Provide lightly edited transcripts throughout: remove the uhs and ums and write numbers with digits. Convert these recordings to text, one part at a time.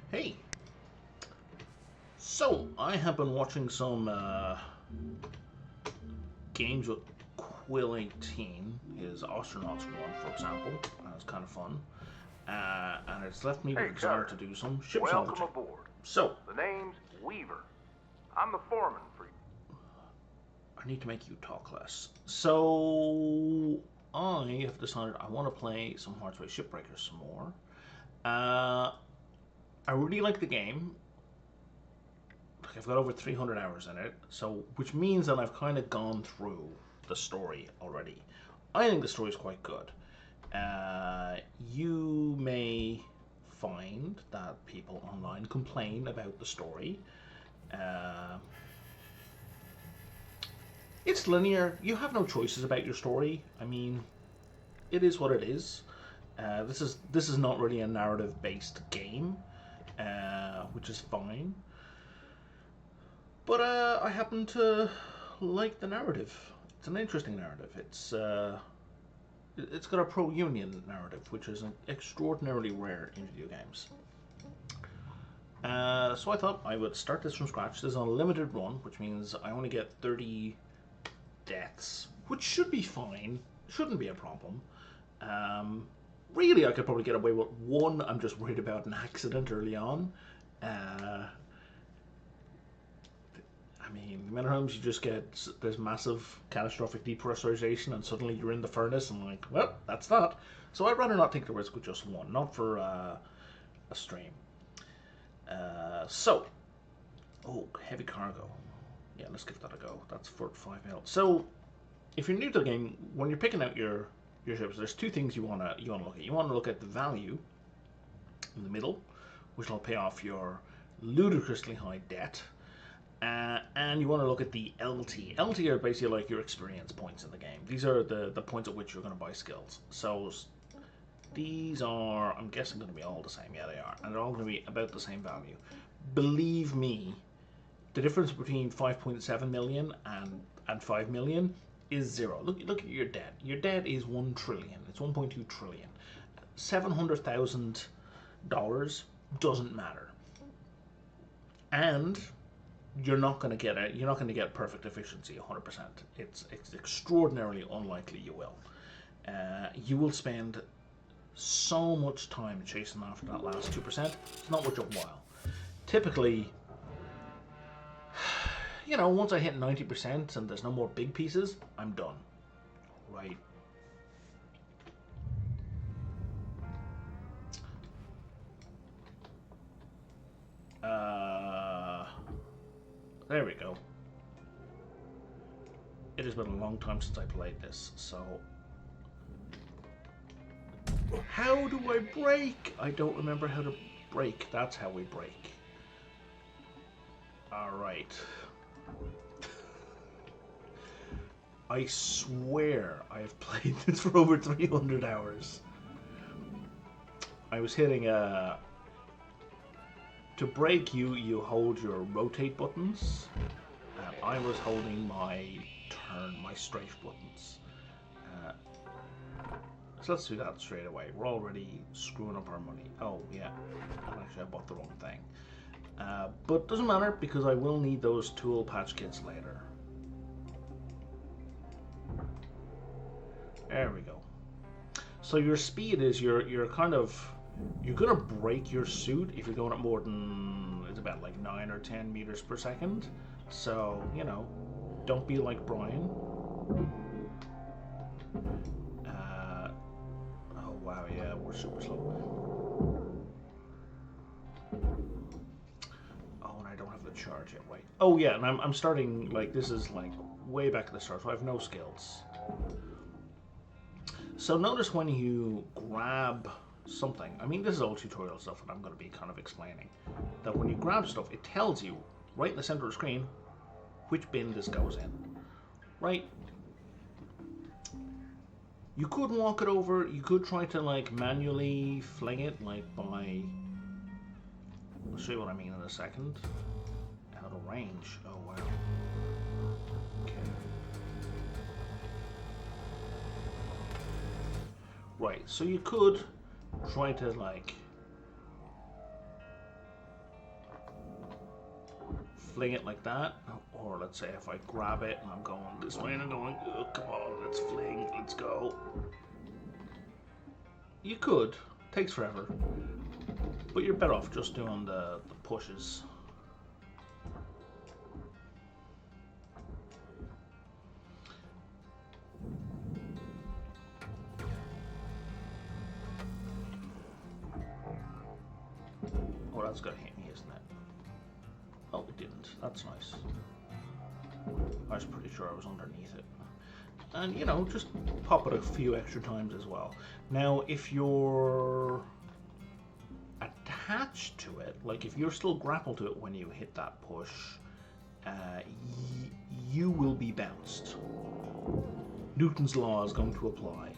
Hey, so I have been watching some games with Quill 18, his astronauts one, for example. It's kind of fun. And it's left me with Hey, a desire Cutter. to do some ship Welcome salvaging. aboard. So, The name's Weaver. I'm the foreman for you. I need to make you talk less. So, I have decided I want to play some Hardspace Shipbreaker some more. Uh, I really like the game. I've got over 300 hours in it, so which means that I've kind of gone through the story already. I think the story is quite good. You may find that people online complain about the story. Uh, it's linear. You have no choices about your story. I mean, it is what it is. This is not really a narrative-based game, which is fine. But I happen to like the narrative. It's an interesting narrative. It's got a pro-union narrative, which is extraordinarily rare in video games. So I thought I would start this from scratch. This is on a limited run, which means I only get 30 deaths, which should be fine. Shouldn't be a problem. Really, I could probably get away with one. I'm just worried about an accident early on. I mean, the amount of times you just get this massive catastrophic depressurization and suddenly you're in the furnace and like, well, that's that. So I'd rather not take the risk with just one, not for a stream. So, oh, heavy cargo. Yeah, let's give that a go. That's for 5 mil. So, if you're new to the game, when you're picking out your ships, there's two things you wanna look at. You wanna look at the value in the middle, which will pay off your ludicrously high debt. And you want to look at the LT. LT are basically like your experience points in the game. These are the points at which you're going to buy skills. So these are, I'm guessing, going to be all the same. Yeah, they are. And they're all going to be about the same value. Believe me, the difference between 5.7 million and 5 million is zero. Look at your debt. Your debt is 1 trillion. It's 1.2 trillion. $700,000 doesn't matter. And you're not going to get perfect efficiency 100%. It's extraordinarily unlikely you will. You will spend so much time chasing after that last 2%. It's not worth your while. Typically, once I hit 90% and there's no more big pieces, I'm done. Right. There we go. It has been a long time since I played this, so... How do I break? I don't remember how to break. That's how we break. Alright. I swear I have played this for over 300 hours. I was hitting to break, you hold your rotate buttons. I was holding my strafe buttons. So let's do that straight away. We're already screwing up our money. Oh, yeah. Actually, I bought the wrong thing. But doesn't matter because I will need those tool patch kits later. There we go. So your speed is you're gonna break your suit if you're going at more than, it's about like 9 or 10 meters per second. So, don't be like Brian. Oh wow, yeah, we're super slow. Oh, and I don't have the charge yet, wait. Oh yeah, and I'm starting, like, this is like way back at the start, so I have no skills. So notice when you grab something, I mean, this is all tutorial stuff that I'm going to be kind of explaining, that when you grab stuff, it tells you right in the center of the screen which bin this goes in. Right? You could walk it over, you could try to like manually fling it, like by... I'll show you what I mean in a second. Out of range. Oh wow. Okay. Right, so you could try to like fling it like that, or let's say if I grab it and I'm going this way and I'm going, oh, come on, let's fling, let's go. You could, takes forever, but you're better off just doing the pushes. Oh, that's gonna hit me, isn't it? Oh, it didn't. That's nice. I was pretty sure I was underneath it. And, you know, just pop it a few extra times as well. Now, if you're attached to it, like if you're still grappled to it when you hit that push, you will be bounced. Newton's law is going to apply.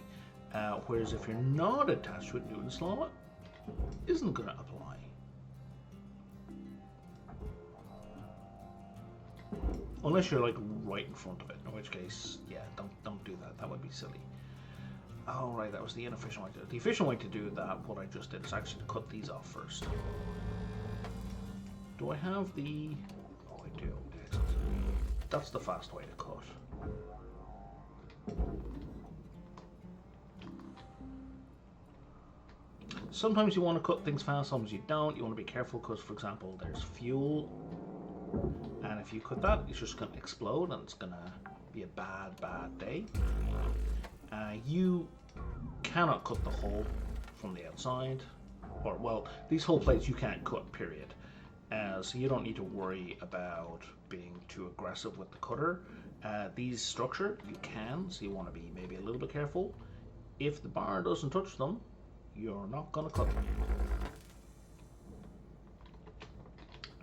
Whereas if you're not attached to it, Newton's law isn't going to apply. Unless you're like right in front of it, in which case, yeah, don't do that. That would be silly. Oh right, that was the inefficient way to do it. The efficient way to do that, what I just did, is actually to cut these off first. Do I have the... Oh, I do. Excellent. That's the fast way to cut. Sometimes you want to cut things fast, sometimes you don't. You want to be careful because, for example, there's fuel. And if you cut that, it's just going to explode and it's going to be a bad, bad day. You cannot cut the hull from the outside. Or, well, these hull plates you can't cut, period. So you don't need to worry about being too aggressive with the cutter. These structure, you can, so you want to be maybe a little bit careful. If the bar doesn't touch them, you're not going to cut them.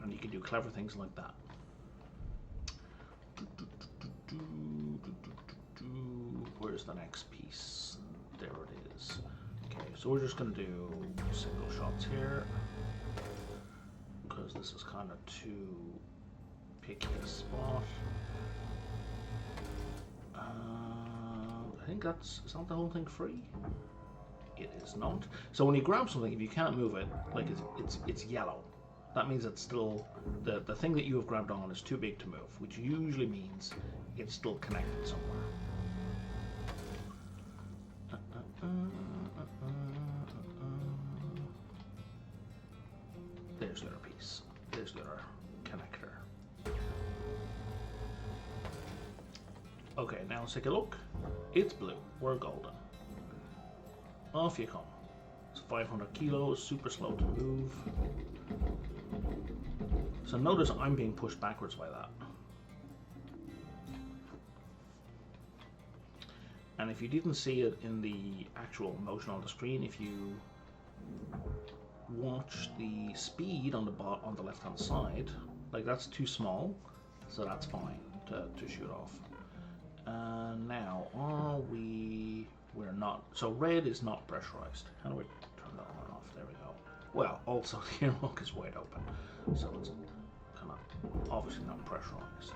And you can do clever things like that. Where's the next piece? There it is. Okay, so we're just going to do single shots here. Because this is kind of too picky a spot. I think is that the whole thing free? It is not. So when you grab something, if you can't move it, like it's yellow. That means it's still, the thing that you have grabbed on is too big to move, which usually means it's still connected somewhere. There's the other piece. There's the other connector. Okay, now let's take a look. It's blue. We're golden. Off you come. It's 500 kilos, super slow to move. So notice I'm being pushed backwards by that. And if you didn't see it in the actual motion on the screen, if you watch the speed on the left hand side, like that's too small, so that's fine to shoot off. Now we're not, so red is not pressurized. How do we turn that on and off? There we go. Well, also the airlock is wide open, so it's kind of obviously not pressurized.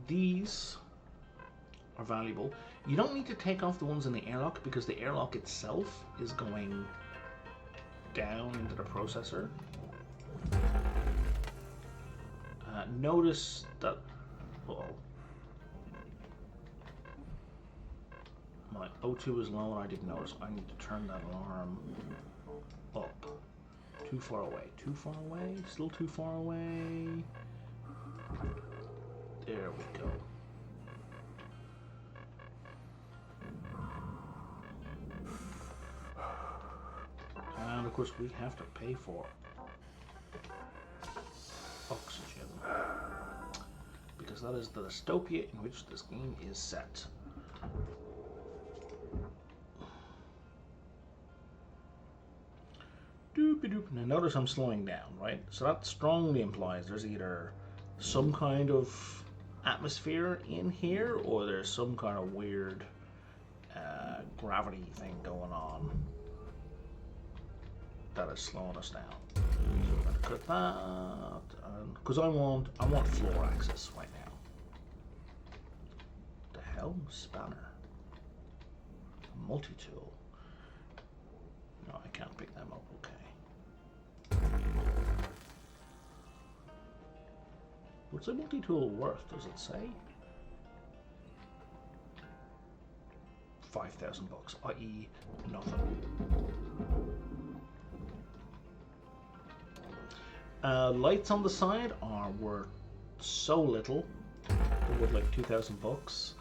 These are valuable. You don't need to take off the ones in the airlock because the airlock itself is going down into the processor. Notice that, my O2 is low and I didn't notice. I need to turn that alarm up. Too far away. Too far away? Still too far away? There we go. And of course we have to pay for oxygen. Because that is the dystopia in which this game is set. Doop-a-doop. Now notice I'm slowing down, right? So that strongly implies there's either some kind of atmosphere in here or there's some kind of weird gravity thing going on that is slowing us down. So we're going to cut that because I want floor access right now. The hell? Spanner. Multi-tool. No, I can't pick them up. Okay. What's a multi-tool worth, does it say? 5,000 bucks, i.e. nothing. Lights on the side are worth so little. They're worth like 2,000 bucks.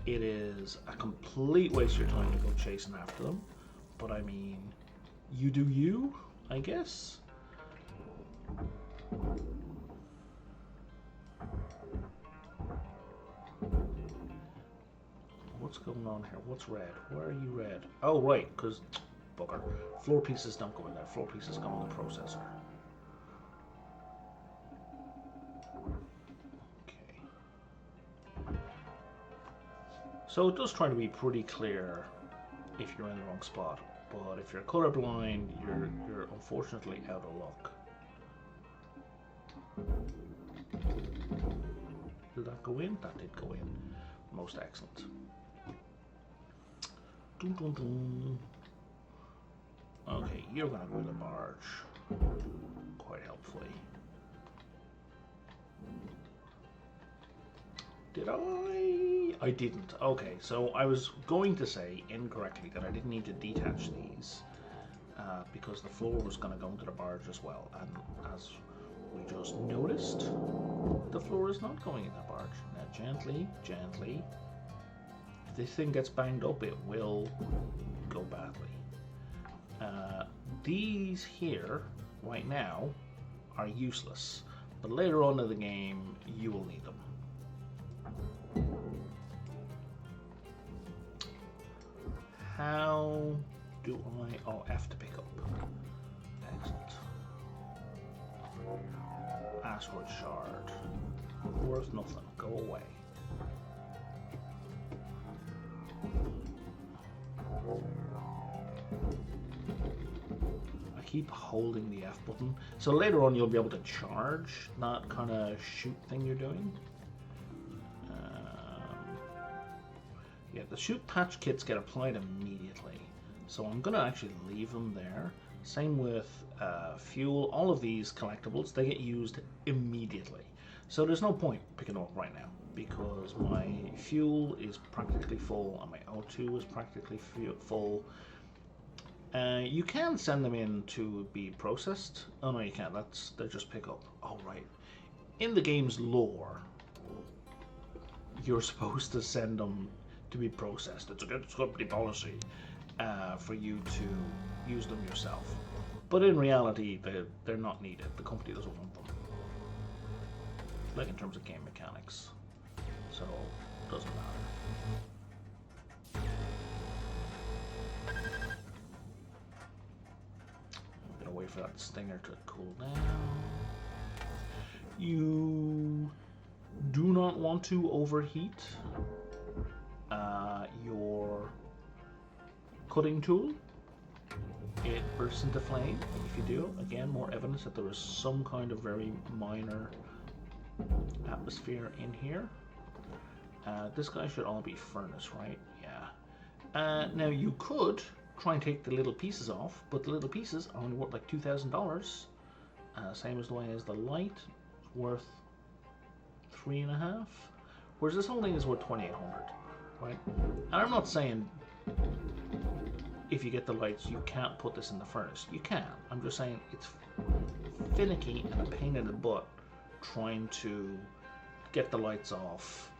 It is a complete waste of your time to go chasing after them. But I mean, you do you, I guess. What's going on here? What's red? Where are you red? Oh, right, because, bugger. Floor pieces don't go in there. Floor pieces go in the processor. Okay. So it does try to be pretty clear if you're in the wrong spot. But if you're colorblind, you're unfortunately out of luck. Did that go in? That did go in. Most excellent. Dun, dun, dun. Okay, you're gonna go to the barge. Quite helpfully. Did I? I didn't. Okay, so I was going to say incorrectly that I didn't need to detach these because the floor was going to go into the barge as well. And as we just noticed, the floor is not going in the barge. Now, gently, gently. If this thing gets banged up, it will go badly. These here, right now, are useless. But later on in the game, you will need them. How do I... Oh, F to pick up. Excellent. Asteroid shard. Worth nothing. Go away. I keep holding the F button. So later on you'll be able to charge that kind of shoot thing you're doing. Yeah, the shoot patch kits get applied immediately. So I'm going to actually leave them there. Same with fuel. All of these collectibles, they get used immediately. So there's no point picking them up right now because my fuel is practically full and my O2 is practically full. You can send them in to be processed. Oh no, you can't. They're just pick up. Oh right. In the game's lore, you're supposed to send them to be processed. It's against company policy for you to use them yourself. But in reality, they're not needed. The company doesn't want them. Like in terms of game mechanics. So, it doesn't matter. I'm gonna wait for that stinger to cool down. You do not want to overheat your cutting tool. It bursts into flame. If you do, again, more evidence that there is some kind of very minor atmosphere in here. This guy should all be furnace, right? Yeah. Now you could try and take the little pieces off, but the little pieces are only worth like $2,000. Same as the way as the light is worth $3.5. Whereas this whole thing is worth $2,800, right? And I'm not saying if you get the lights you can't put this in the furnace. You can. I'm just saying it's finicky and a pain in the butt trying to get the lights off.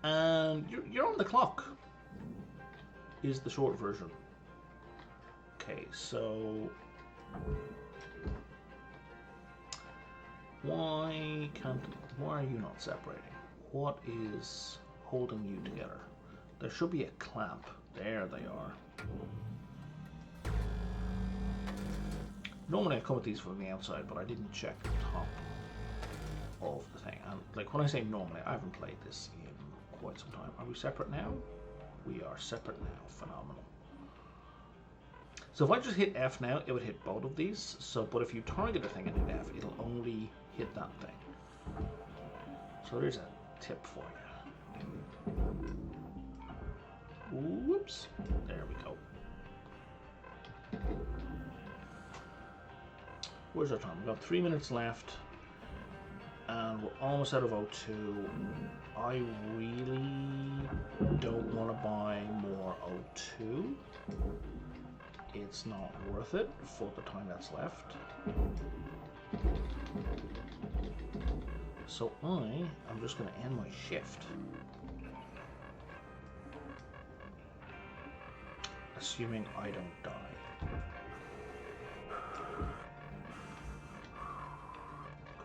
And you're on the clock is the short version. Okay, so why are you not separating? What is holding you together? There should be a clamp. There they are. Normally I come at these from the outside, but I didn't check the top of the thing. And like when I say normally, I haven't played this in quite some time. Are we separate now? We are separate now. Phenomenal. So if I just hit F now, it would hit both of these. So, but if you target a thing and hit F, it'll only hit that thing. So there's a tip for you. Whoops. There we go. Where's our time? We've got 3 minutes left. And we're almost out of O2. I really don't want to buy more O2. It's not worth it for the time that's left. So I'm just going to end my shift. Assuming I don't die.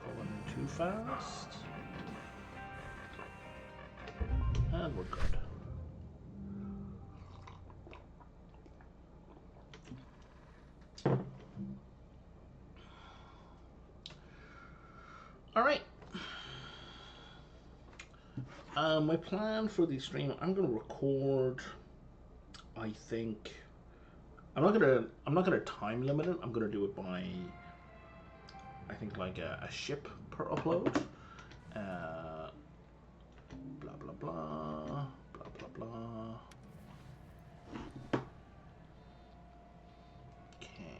Going too fast. And we're good. Alright. My plan for the stream, I'm gonna record, I think I'm not gonna time limit it. I'm gonna do it by, I think, like a ship per upload. Blah blah blah blah blah blah. Okay.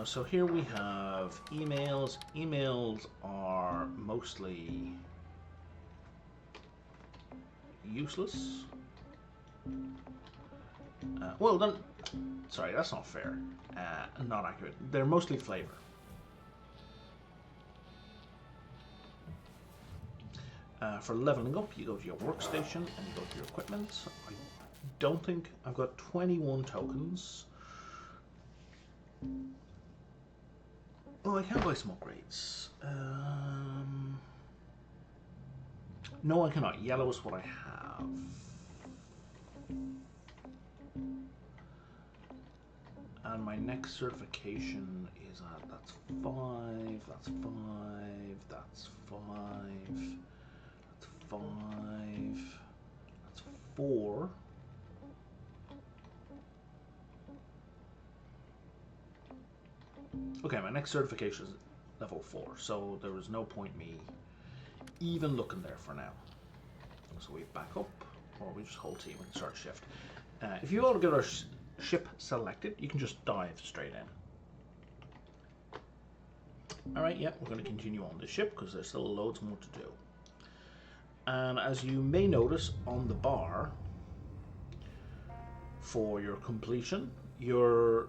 So here we have emails. Emails are mostly useless. Well, then, sorry, that's not fair. Not accurate. They're mostly flavor. For leveling up, you go to your workstation and you go to your equipment. I don't think I've got 21 tokens. Oh, I can buy some upgrades. No, I cannot. Yellow is what I have. And my next certification is at, that's 5, that's 5, that's 5, that's 5, that's 4. Okay, my next certification is level 4, so there was no point me even looking there for now. So we back up, or we just hold T and start shift. If you want to get our ship selected, you can just dive straight in. Alright, yeah, we're going to continue on the ship because there's still loads more to do. And as you may notice on the bar for your completion, your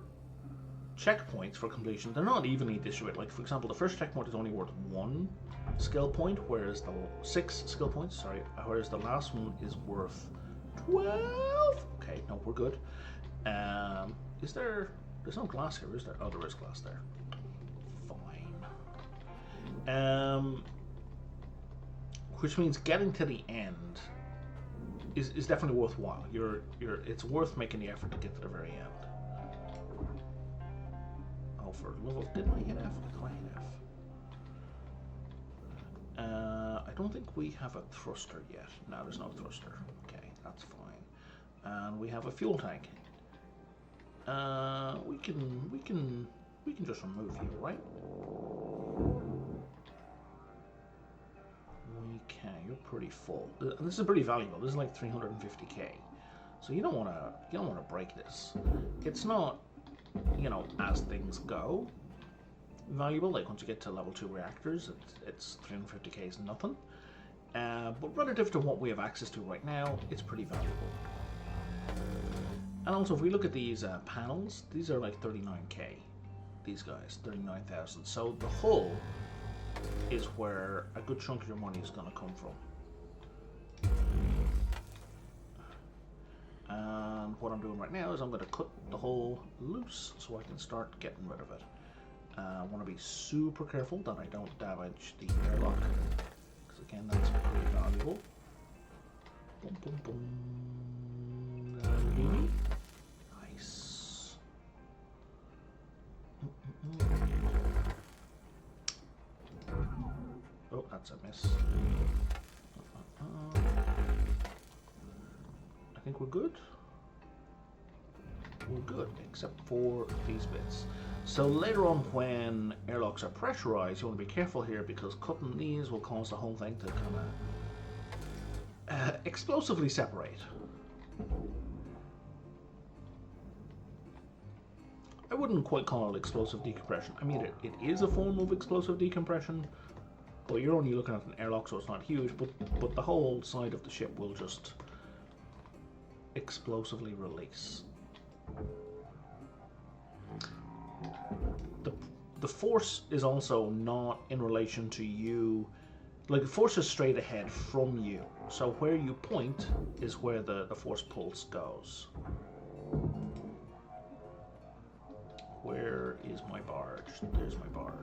checkpoints for completion, they're not evenly distributed. Like, for example, the first checkpoint is only worth 1 skill point, whereas the 6 skill points, sorry, whereas the last one is worth 12. Okay, no, we're good. Is there, there's no glass here, is there? Oh, there is glass there. Fine. Which means getting to the end is definitely worthwhile. It's worth making the effort to get to the very end. Oh, for level, didn't I hit F? Did I hit F? I don't think we have a thruster yet. No, there's no thruster. Okay, that's fine. And we have a fuel tank. We can just remove you, right? We can. You're pretty full. This is pretty valuable. This is like 350k. So you don't want to break this. It's not, you know, as things go, valuable. Like once you get to level 2 reactors, it's 350k is nothing. But relative to what we have access to right now, it's pretty valuable. And also, if we look at these panels, these are like 39k. These guys, 39,000. So the hull is where a good chunk of your money is going to come from. And what I'm doing right now is I'm going to cut the hull loose so I can start getting rid of it. I want to be super careful that I don't damage the airlock, because again, that's pretty valuable. Boom, boom, boom. Nice. Oh, that's a miss. I think we're good. We're good, except for these bits. So later on, when airlocks are pressurized, you want to be careful here, because cutting these will cause the whole thing to kind of explosively separate. I wouldn't quite call it explosive decompression. I mean, it is a form of explosive decompression, But you're only looking at an airlock, so it's not huge, but the whole side of the ship will just explosively release. The force is also not in relation to you. Like, the force is straight ahead from you. So where you point is where the force pulse goes. Where is my barge? There's my barge.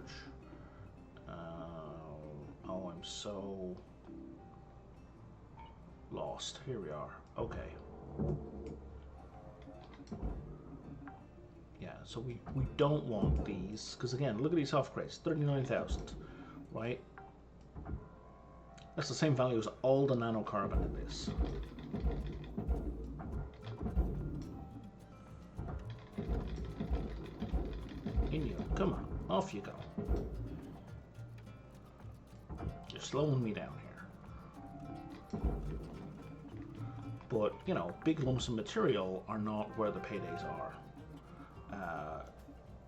Oh, I'm so lost. Here we are. Okay. Yeah, so we don't want these, because again, look at these soft crates, 39,000, right? That's the same value as all the nanocarbon in this. In you, come on, off you go. You're slowing me down here. But, you know, big lumps of material are not where the paydays are.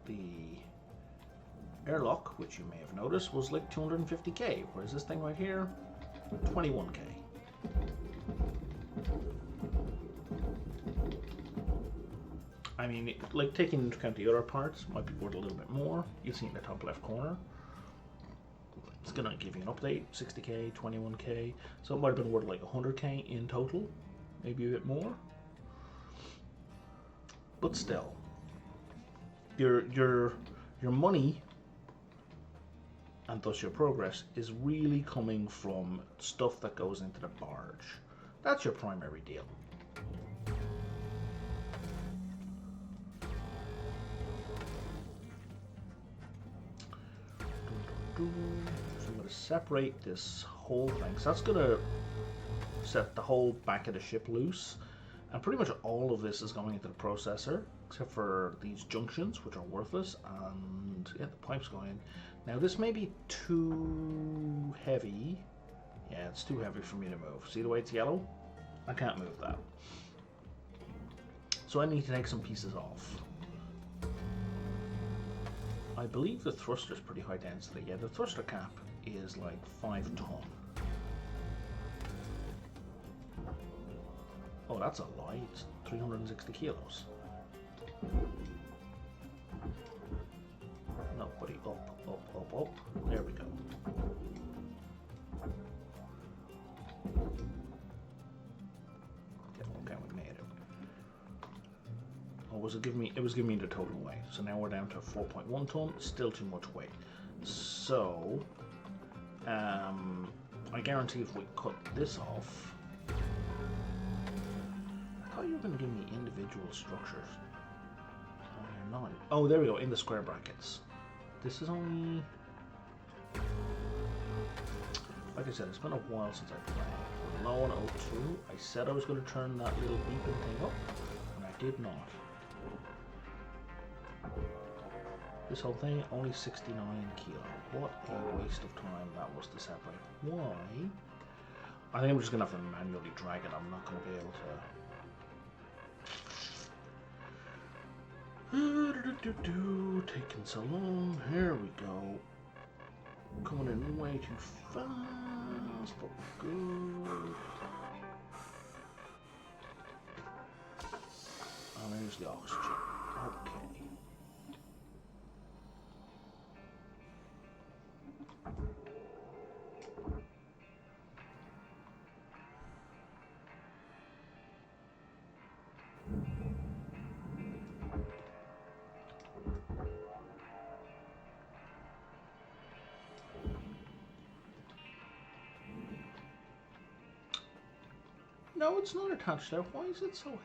The airlock, which you may have noticed, was like 250k, whereas this thing right here, 21k. I mean, like, taking into account the other parts, might be worth a little bit more. You see in the top left corner. It's gonna give you an update, 60k, 21k, so it might have been worth like 100k in total, maybe a bit more. But still, your money and thus your progress is really coming from stuff that goes into the barge. That's your primary deal. So I'm going to separate this whole thing. So that's going to set the whole back of the ship loose. And pretty much all of this is going into the processor, except for these junctions, which are worthless. And yeah, the pipes go in. Now this may be too heavy. Yeah, it's too heavy for me to move. See the way it's yellow? I can't move that. So I need to take some pieces off. I believe the thruster is pretty high density. Yeah, the thruster cap is like 5 ton. Oh, that's a lie. It's 360 kilos. No, buddy. Up, up, up, up. There we go. Okay, we made it. Or was it giving me? It was giving me the total weight. So now we're down to 4.1 ton. Still too much weight. So, I guarantee if we cut this off, I thought you were going to give me individual structures. Oh, you're not. Oh, there we go. In the square brackets. This is only. Like I said, it's been a while since I played. We're low on O2. I said I was going to turn that little beeping thing up, and I did not. This whole thing, only 69 kilo. What a waste of time that was to separate. Why? I think I'm just going to have to manually drag it. I'm not going to be able to... Taking so long. Here we go. Coming in way too fast, but good. And there's the oxygen. Okay. No, it's not attached there. Why is it so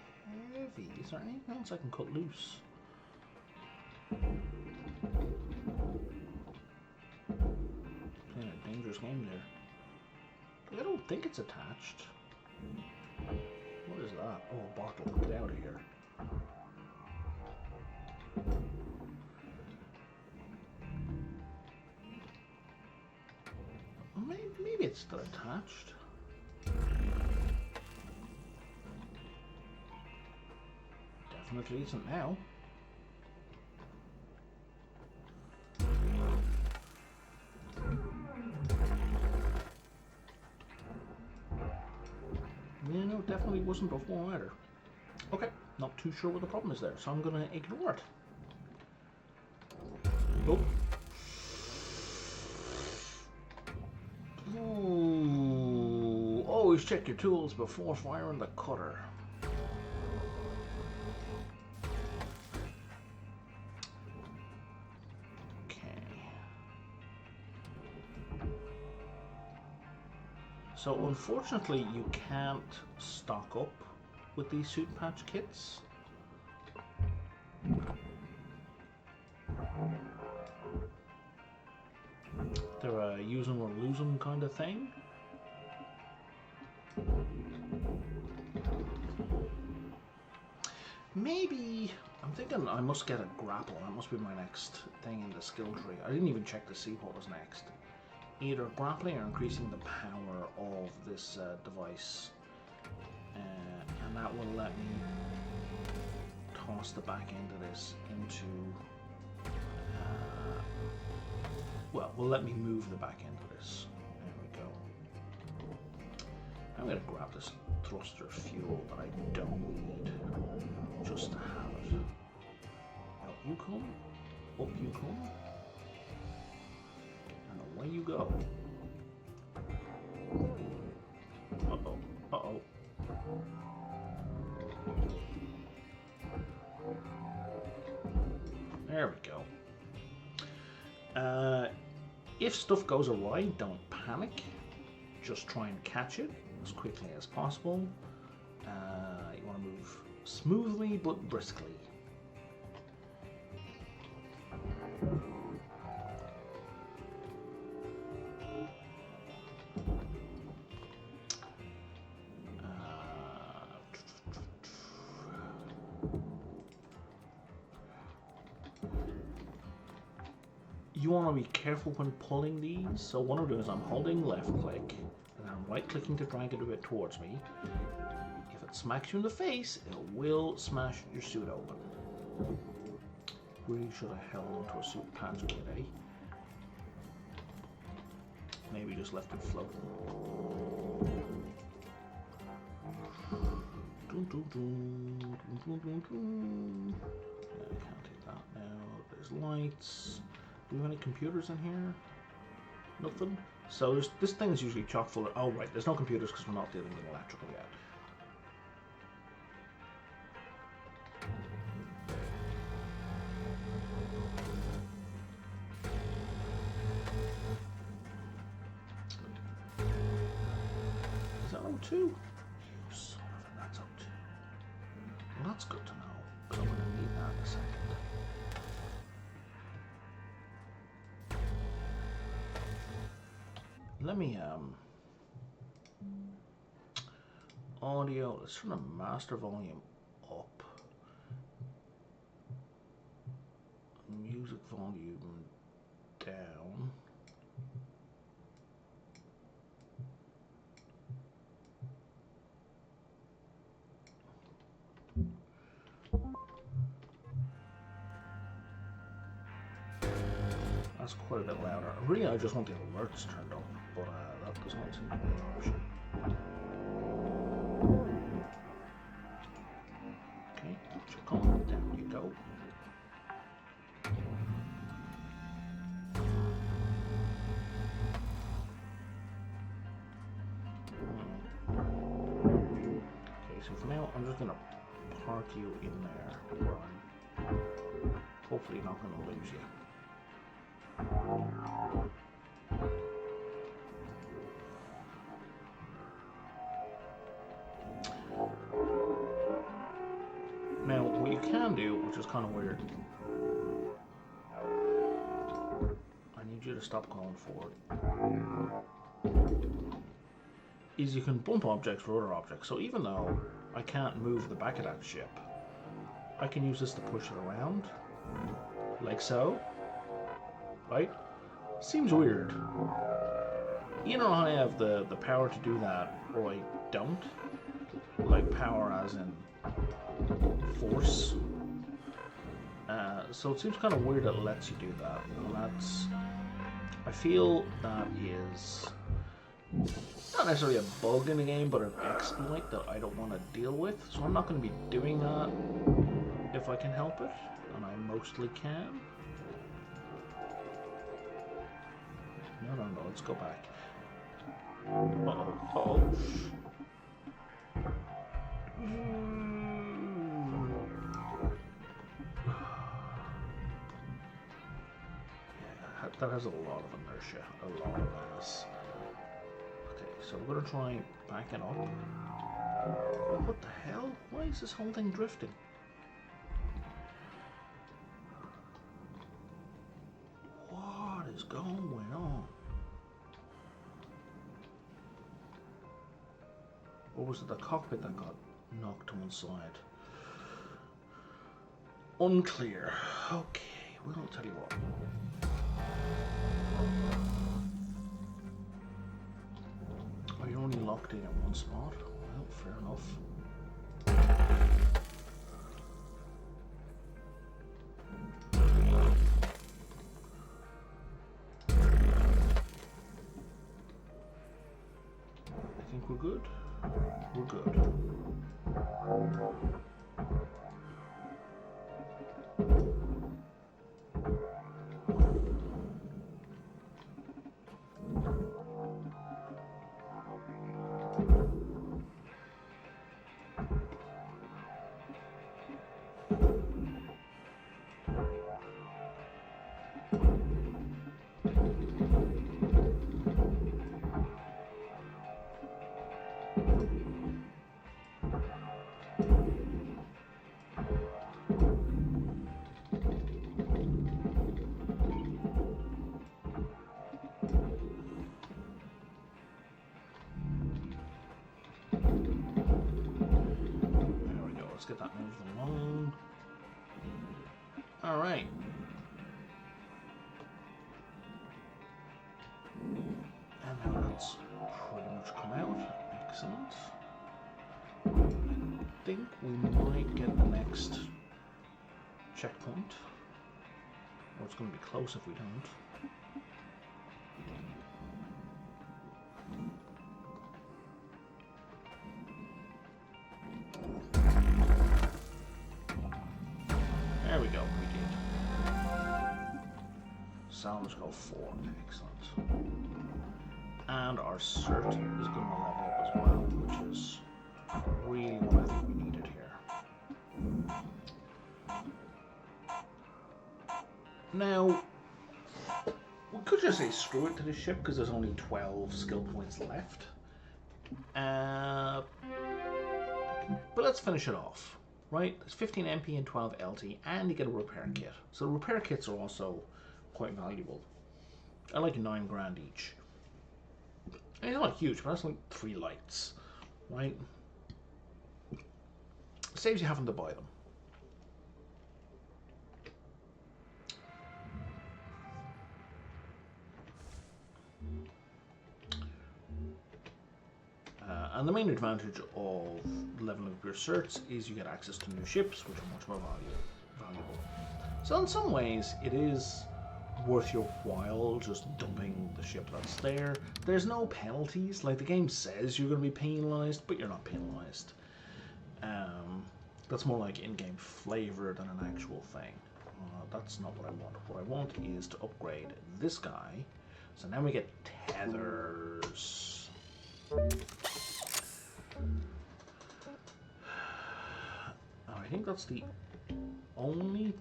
heavy? Is there anything else I can cut loose? Playing a dangerous game there. I don't think it's attached. What is that? Oh, a bottle. Get out of here. Maybe it's still attached. Definitely isn't now. wasn't before either. Okay, not too sure what the problem is there, so I'm gonna ignore it. Oh. Ooh. Always check your tools before firing the cutter. So unfortunately you can't stock up with these suit patch kits. They're a use 'em or lose 'em kind of thing. Maybe, I'm thinking I must get a grapple. That must be my next thing in the skill tree. I didn't even check to see what was next. Either grappling or increasing the power of this device, and that will let me toss the back end of this into, well, will let me move the back end of this. There we go. I'm going to grab this thruster fuel that I don't need, just to have it. Out you come, up you come. Away you go. Uh-oh. Uh-oh. There we go. If stuff goes awry, don't panic. Just try and catch it as quickly as possible. You want to move smoothly but briskly. You want to be careful when pulling these. So what I'm doing is I'm holding left click and I'm right clicking to drag it a bit towards me. If it smacks you in the face, it will smash your suit open. Really should have held onto a suit patch kit, eh? Maybe just left it floating. Yeah, I can't take that now. There's lights. Do we have any computers in here? Nothing. So this thing is usually chock full of... Oh, right. There's no computers because we're not dealing with electrical yet. Is that O2? You son of a... That's O2. Well, that's good to know, because I'm going to need that in a second. Let me, audio, let's turn the master volume up. Music volume down. That's quite a bit louder. Really, I just want the alerts turned up, but that does not seem to be an option. Okay, check on. Down you go. Okay, so for now, I'm just going to park you in there where I'm hopefully not going to lose you. Now, what you can do, which is kind of weird, I need you to stop going forward, is you can bump objects for other objects. So even though I can't move the back of that ship, I can use this to push it around, like so. Right? Seems weird. You know, I have the power to do that, or I don't. Like power as in force. So it seems kind of weird that it lets you do that. And that's... I feel that is Not necessarily a bug in the game, but an exploit that I don't want to deal with. So I'm not going to be doing that if I can help it, and I mostly can. No, let's go back. Uh-oh. Yeah, that has a lot of inertia. A lot of mass. Okay, so we're gonna try and back it up. Oh, what the hell? Why is this whole thing drifting? What is going on? Or was it the cockpit that got knocked to one side? Unclear. Okay, well, I'll tell you what. Are you only locked in at one spot? Well, fair enough. I think we're good. We're good. Get that moved along. All right. And now that's pretty much come out. Excellent. I think we might get the next checkpoint. Or it's going to be close if we don't. There we go, we did. Salvage go 4, excellent. And our cert is going to level up as well, which is really what I think we needed here. Now, we could just say screw it to the ship because there's only 12 skill points left. But let's finish it off. Right, there's 15 MP and 12 LT, and you get a repair kit. So repair kits are also quite valuable. I like 9 grand each. And it's not huge, but that's like 3 lights, right? Saves you having to buy them. And the main advantage of leveling up your certs is you get access to new ships, which are much more valuable. So in some ways, it is worth your while just dumping the ship that's there. There's no penalties. Like, the game says you're going to be penalized, but you're not penalized. That's more like in-game flavor than an actual thing. That's not what I want. What I want is to upgrade this guy. So now we get tethers. I think that's the only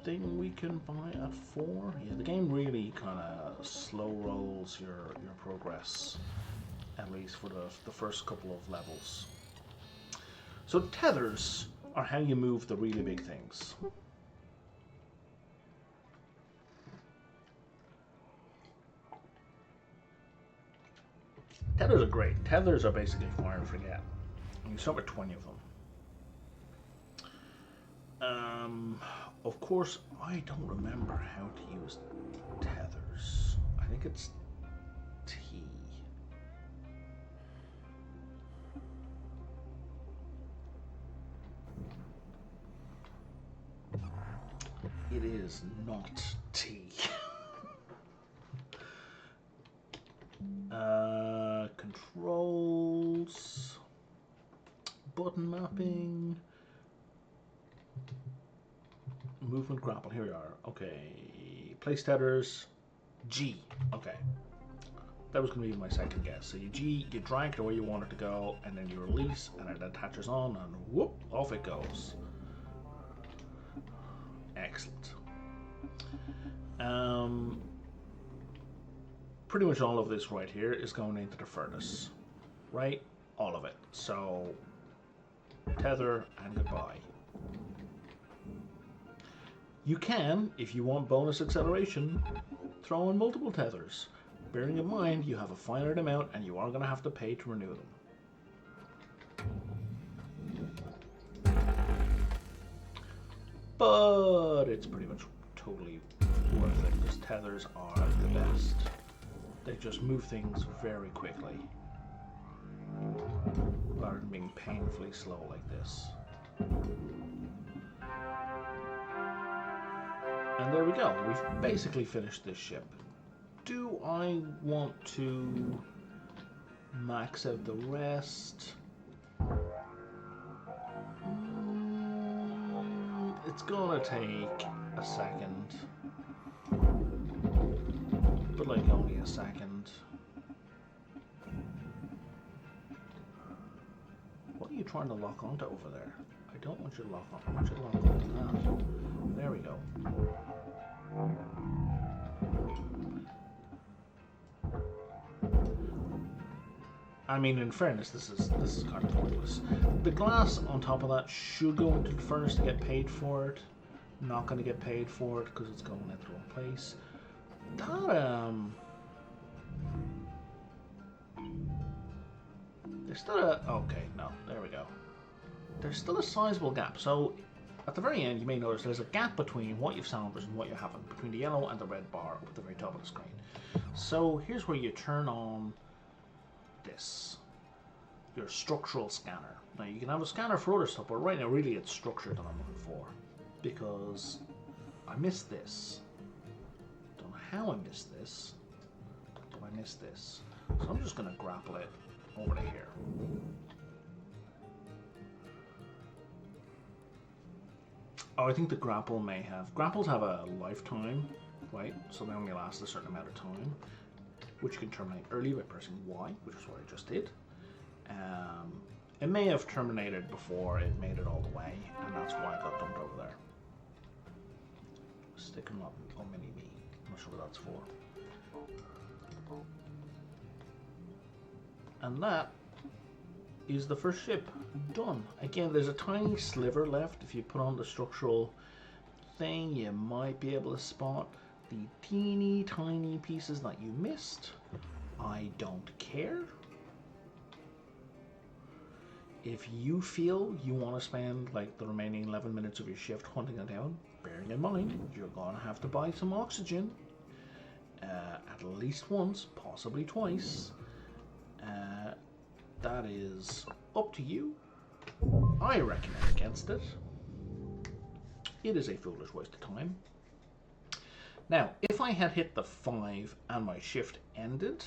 thing we can buy at 4. Yeah, the game really kind of slow rolls your progress, at least for the first couple of levels. So tethers are how you move the really big things. Tethers are great. Tethers are basically fire and forget. You start with 20 of them. Of course, I don't remember how to use tethers. I think it's T. It is not T. button mapping. Movement grapple, here we are. Okay, place tethers, G. Okay, that was going to be my second guess. So you G, you drag it to where you want it to go, and then you release, and it attaches on, and whoop, off it goes. Excellent. Pretty much all of this right here is going into the furnace, right? All of it. So tether and goodbye. You can, if you want bonus acceleration, throw in multiple tethers. Bearing in mind you have a finite amount and you are going to have to pay to renew them. But it's pretty much totally worth it because tethers are the best. They just move things very quickly rather than being painfully slow like this. And there we go. We've basically finished this ship. Do I want to max out the rest? It's gonna take a second. But like only a second. What are you trying to lock onto over there? I don't want you to lock on. I want you to lock onto that. There we go. I mean, in fairness, this is kind of pointless. The glass on top of that should go into the furnace to get paid for it. Not going to get paid for it because it's going into the wrong place. That there's still a okay. No, there we go. There's still a sizable gap. So at the very end, you may notice there's a gap between what you've salvaged and what you haven't, between the yellow and the red bar up at the very top of the screen. So here's where you turn on this, your structural scanner. Now you can have a scanner for other stuff, but right now really it's structure that I'm looking for, because I missed this. Don't know how I missed this. Do I miss this? So I'm just going to grapple it over to here. Oh, I think the grapple may have... Grapples have a lifetime, right? So they only last a certain amount of time, which you can terminate early by pressing Y, which is what I just did. It may have terminated before it made it all the way, and that's why it got dumped over there. Stick them up. Oh, mini-me. I'm not sure what that's for. And that is the first ship done. Again, there's a tiny sliver left. If you put on the structural thing, you might be able to spot the teeny tiny pieces that you missed. I don't care. If you feel you want to spend like the remaining 11 minutes of your shift hunting it down, bearing in mind you're going to have to buy some oxygen at least once, possibly twice. That is up to you. I recommend against it. It is a foolish waste of time. Now, if I had hit the 5 and my shift ended,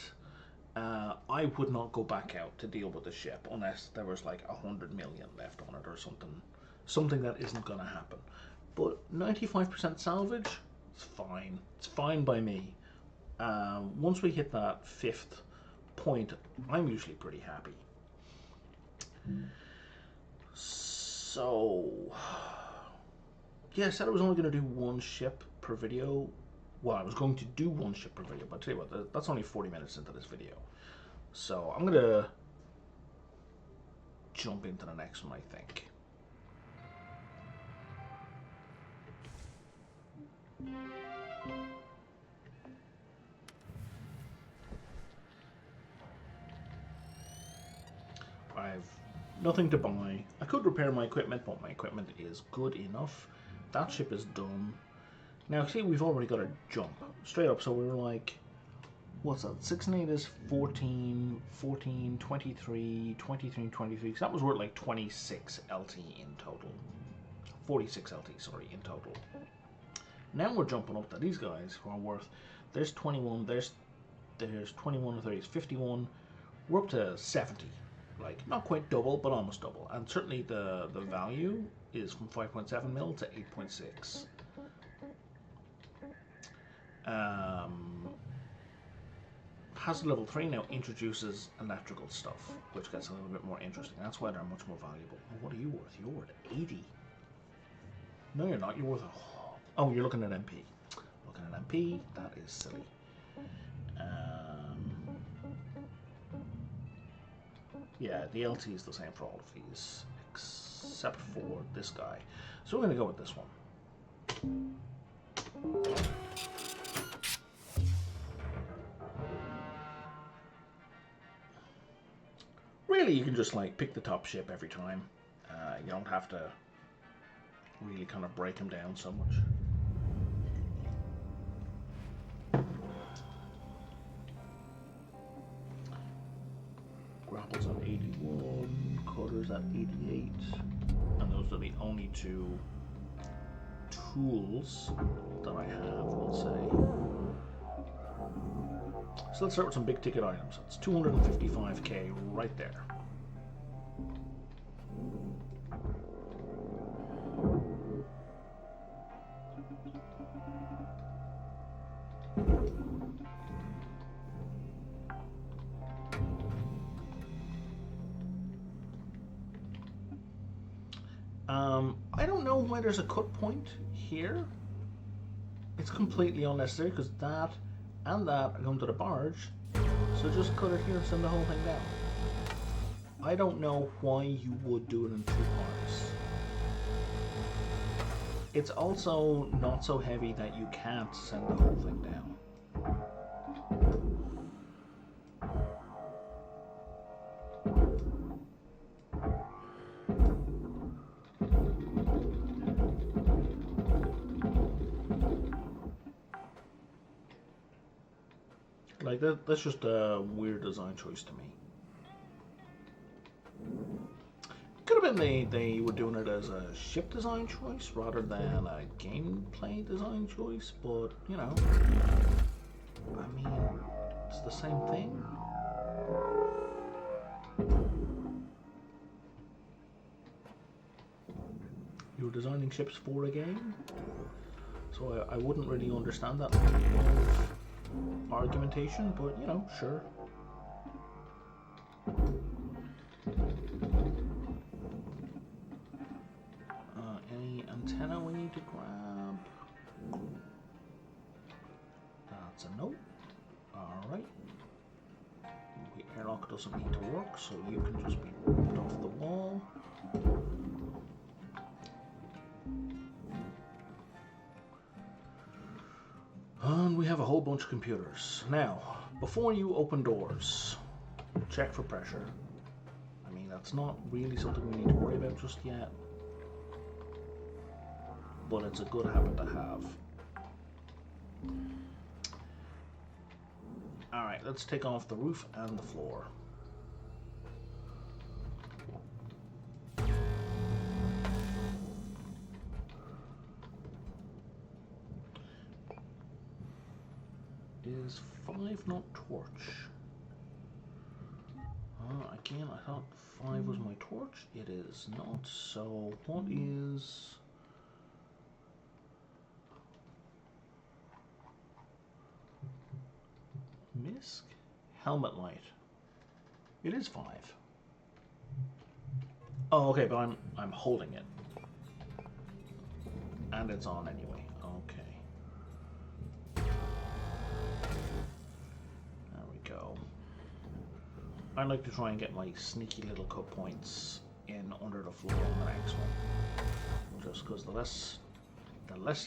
I would not go back out to deal with the ship unless there was like 100 million left on it or something that isn't going to happen. But 95% salvage, it's fine. It's fine by me. Once we hit that 5th point, I'm usually pretty happy. So, yeah, I said I was only going to do one ship per video. Well, I was going to do one ship per video, but I'll tell you what, that's only 40 minutes into this video. So I'm going to jump into the next one, I think. I've nothing to buy. I could repair my equipment, but my equipment is good enough. That ship is done. Now, see, we've already got a jump straight up, so we were like, what's that? 6 and 8 is 14, 14, 23, 23, 23. So that was worth like 26 LT in total. 46 LT, sorry, in total. Now we're jumping up to these guys who are worth, there's 21, there's 21 and 30, it's 51. We're up to 70. Like, not quite double, but almost double. And certainly the value is from 5.7 mil to 8.6. Hazard level 3 now introduces electrical stuff, which gets a little bit more interesting. That's why they're much more valuable. What are you worth? You're worth 80. No, you're not. You're worth oh, you're looking at MP. Looking at MP, that is silly. Yeah, the LT is the same for all of these, except for this guy. So we're going to go with this one. Really, you can just like pick the top ship every time. You don't have to really kind of break them down so much. Grapples at 81, cutters at 88, and those are the only two tools that I have, we'll say. So let's start with some big ticket items. It's 255k right there. I don't know why there's a cut point here. It's completely unnecessary because that and that are going to the barge. So just cut it here and send the whole thing down. I don't know why you would do it in 2 parts. It's also not so heavy that you can't send the whole thing down. Like that's just a weird design choice to me. Could have been they were doing it as a ship design choice rather than a gameplay design choice, but you know, I mean, it's the same thing. You're designing ships for a game, so I wouldn't really understand that argumentation, but you know, sure. Any antenna we need to grab? That's a no. Alright. The airlock doesn't need to work, so you can just be ripped off the wall. And we have a whole bunch of computers. Now, before you open doors, check for pressure. I mean, that's not really something we need to worry about just yet, but it's a good habit to have. Alright, let's take off the roof and the floor. Is 5 not torch? Again, I thought 5 was my torch. It is not. So what is... MISC? Helmet light. It is 5. Oh, okay, but I'm holding it. And it's on anyway. Okay. There we go. I like to try and get my sneaky little cut points in under the floor on the next one. Just because the less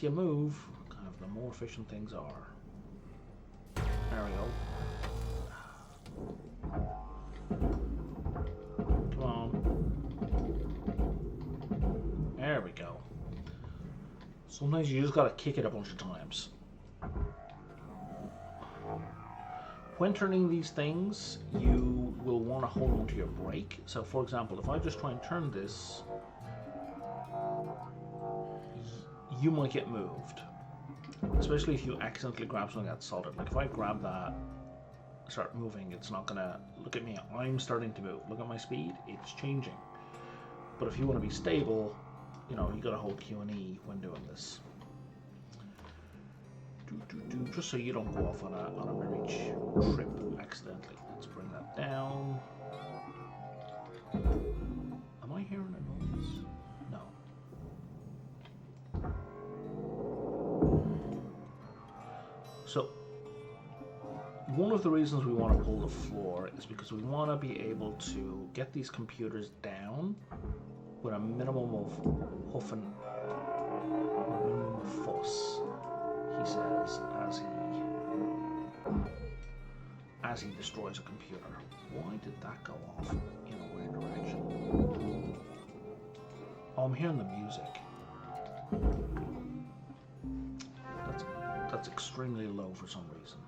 you move, kind of the more efficient things are. There we go. Come on. There we go. Sometimes you just gotta kick it a bunch of times. When turning these things, you will want to hold onto your brake. So for example, if I just try and turn this, you might get moved. Especially if you accidentally grab something that's solid. Like if I grab that start moving, it's not gonna look at me. I'm starting to move. Look at my speed; it's changing. But if you want to be stable, you know, you got to hold Q and E when doing this. Just so you don't go off on a marriage trip accidentally. Let's bring that down. Am I hearing a noise? No. So, one of the reasons we want to pull the floor is because we want to be able to get these computers down with a minimum of huffing, or minimum of fuss, he says, as he destroys a computer. Why did that go off in a weird direction? Oh, I'm hearing the music. That's extremely low for some reason.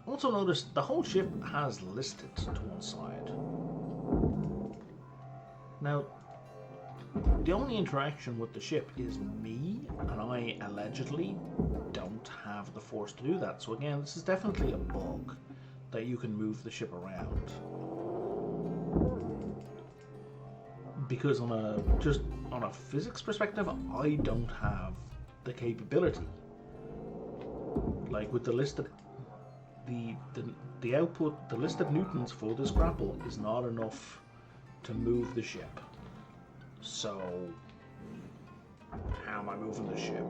Also notice the whole ship has listed to one side. Now, the only interaction with the ship is me, and I allegedly don't have the force to do that. So again, this is definitely a bug that you can move the ship around. Because just on a physics perspective, I don't have the capability. Like with the listed the output, the listed newtons for this grapple is not enough to move the ship. So how am I moving the ship?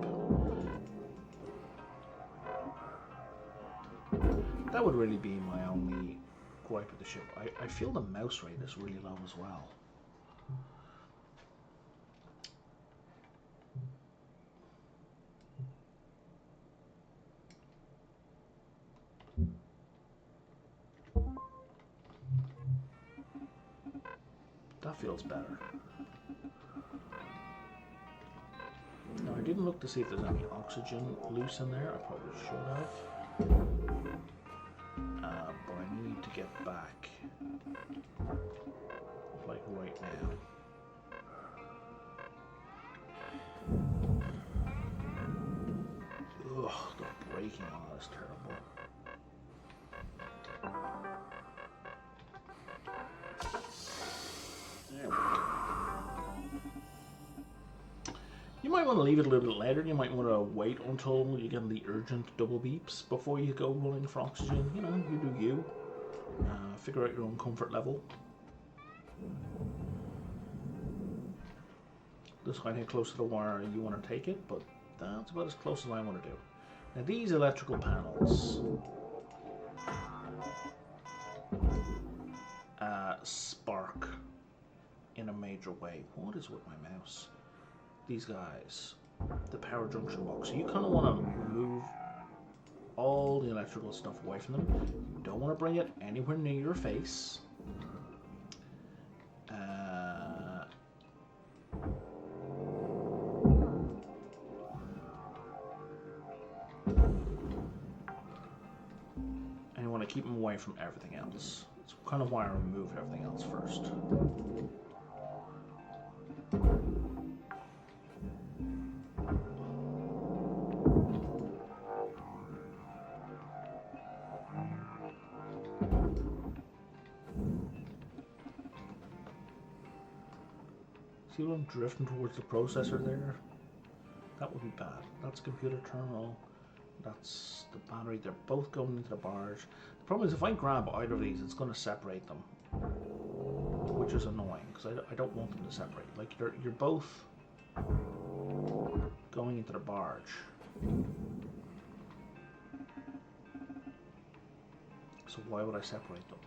That would really be my only gripe with the ship. I feel the mouse rate is really low as well. That feels better. Now I didn't look to see if there's any oxygen loose in there. I probably should have. But I need to get back, like right now. Ugh, the braking on that is terrible. There we go. You might want to leave it a little bit later. You might want to wait until you get the urgent double beeps before you go running for oxygen. You know, you do you. Figure out your own comfort level. Decide how close to the wire you want to take it, but that's about as close as I want to do. Now these electrical panels spark in a major way. What is with my mouse? These guys, the power junction box. So you kind of want to move all the electrical stuff away from them. You don't want to bring it anywhere near your face. And you want to keep them away from everything else. It's kind of why I remove everything else first. See what I'm drifting towards the processor there? That would be bad. That's a computer terminal. That's the battery. They're both going into the barge. The problem is if I grab either of these, it's going to separate them. Which is annoying, because I don't want them to separate. Like, you're both going into the barge. So why would I separate them?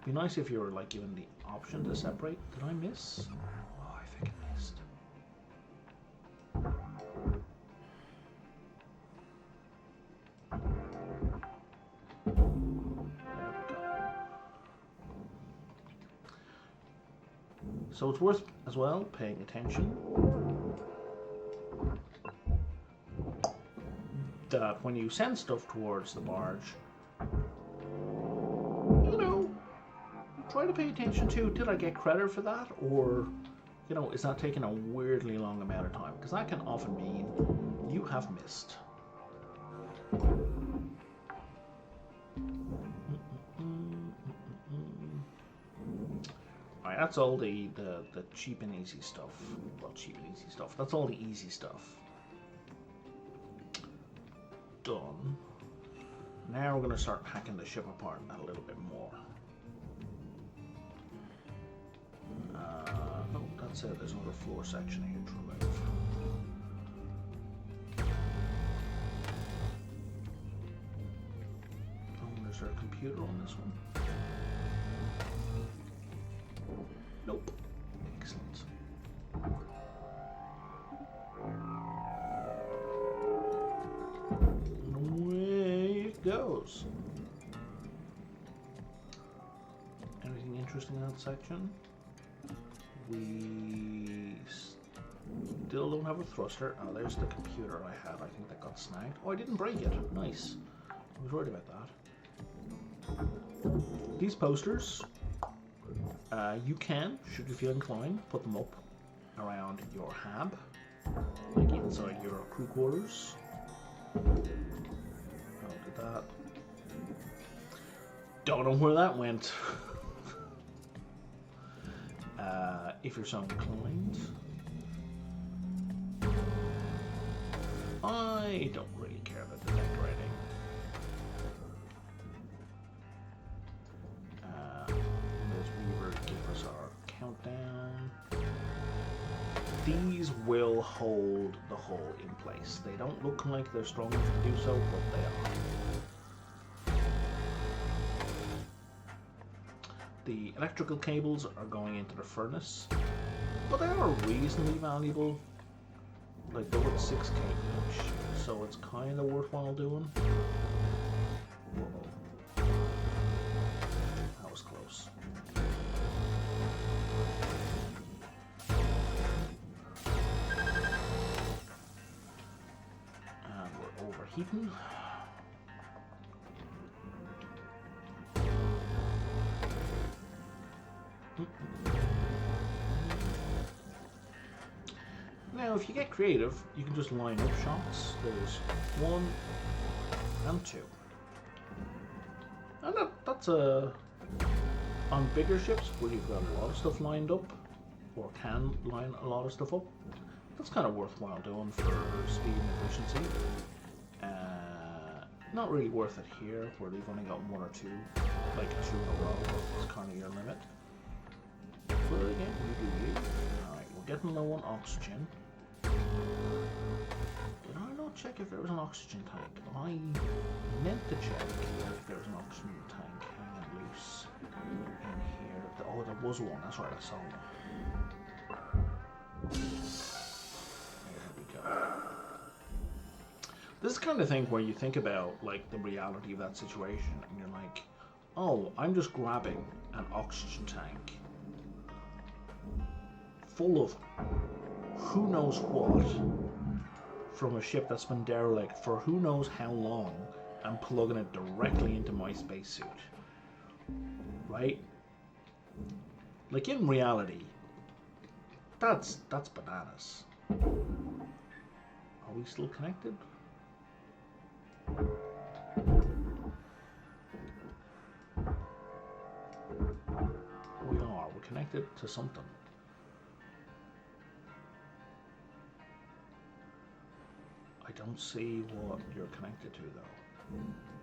It'd be nice if you were, like, given the option to separate. Did I miss? Oh, I think I missed. So it's worth as well paying attention that when you send stuff towards the barge, you know, try to pay attention to, did I get credit for that? Or, you know, is that taking a weirdly long amount of time? Because that can often mean you have missed. that's all the cheap and easy stuff. Well, cheap and easy stuff. That's all the easy stuff. Done. Now we're going to start hacking the ship apart a little bit more. Oh, that's it. There's another floor section here to remove. Oh, is there a computer on this one? Nope. Excellent. Away it goes. Anything interesting in that section? We still don't have a thruster. Oh, there's the computer I had. I think that got snagged. Oh, I didn't break it. Nice. I was worried about that. These posters, you can, should you feel inclined, put them up around your hab, like inside your crew quarters. Oh, did that. Don't know where that went. If you're so inclined. I don't really care about the decorating. Let's give us our countdown. These will hold the hull in place. They don't look like they're strong enough to do so, but they are. The electrical cables are going into the furnace, but they are reasonably valuable. Like they're worth 6k each, so it's kind of worthwhile doing. Whoa. That was close. And we're overheating. Now, if you get creative, you can just line up shots. There's 1 and 2. And that's on bigger ships where you've got a lot of stuff lined up, or can line a lot of stuff up. That's kind of worthwhile doing for speed and efficiency. Not really worth it here, where they've only got 1 or 2, like 2 in a row. It's kind of your limit. But again, we do you. Alright, we're getting low on oxygen. Did I not check if there was an oxygen tank? I meant to check if there was an oxygen tank hanging loose in here. Oh, there was one. That's right, I saw one. There we go. This is the kind of thing where you think about like the reality of that situation, and you're like, oh, I'm just grabbing an oxygen tank full of who knows what from a ship that's been derelict for who knows how long, and plugging it directly into my spacesuit. Right? Like in reality, that's bananas. Are we still connected? We are. We're connected to something. I don't see what you're connected to, though.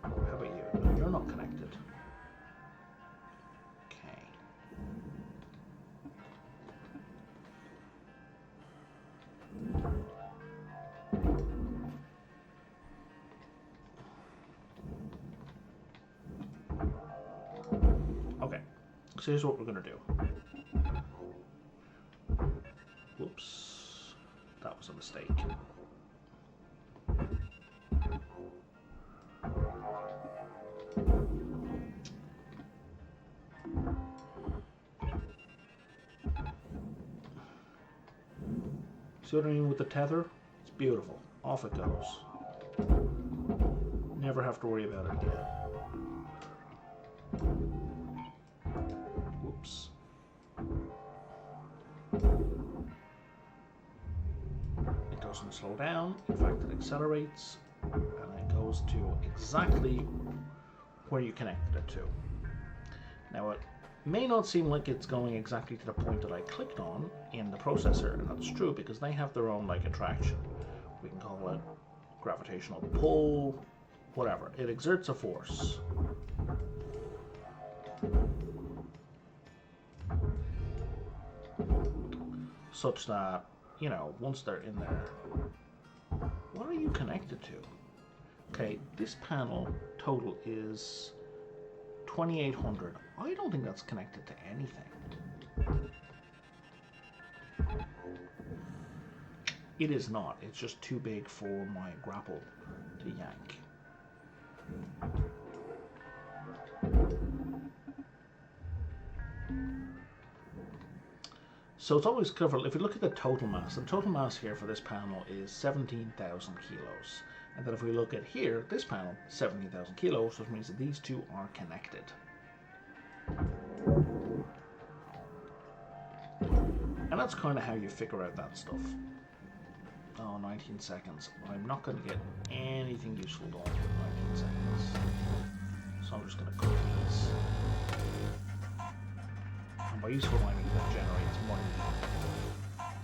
How about you? No, you're not connected. Okay. Okay. So here's what we're going to do. Whoops. That was a mistake. See what I mean with the tether? It's beautiful. Off it goes. Never have to worry about it again. Whoops. It doesn't slow down. In fact, it accelerates. And it goes to exactly where you connected it to. Now, may not seem like it's going exactly to the point that I clicked on in the processor, and that's true because they have their own like attraction. We can call it gravitational pull, whatever. It exerts a force. Such that, you know, once they're in there, what are you connected to? Okay, this panel total is 2,800. I don't think that's connected to anything. It is not. It's just too big for my grapple to yank. So it's always clever. If you look at the total mass here for this panel is 17,000 kilos. And then if we look at here, this panel, 17,000 kilos, which means that these two are connected. And that's kind of how you figure out that stuff. Oh, 19 seconds. I'm not going to get anything useful done in 19 seconds. So I'm just going to cook these. And by useful I mean that generates money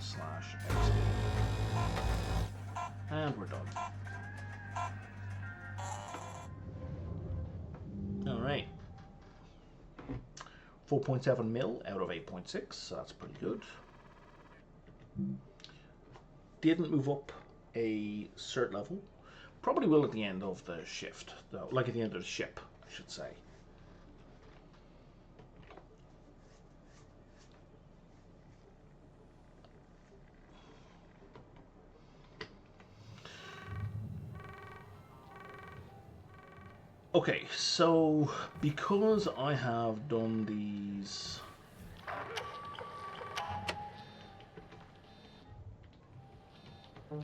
/ XP. And we're done. Alright. 4.7 mil out of 8.6, so that's pretty good. Didn't move up a cert level. Probably will at the end of the shift, though. Like at the end of the ship, I should say. Okay, so because I have done these...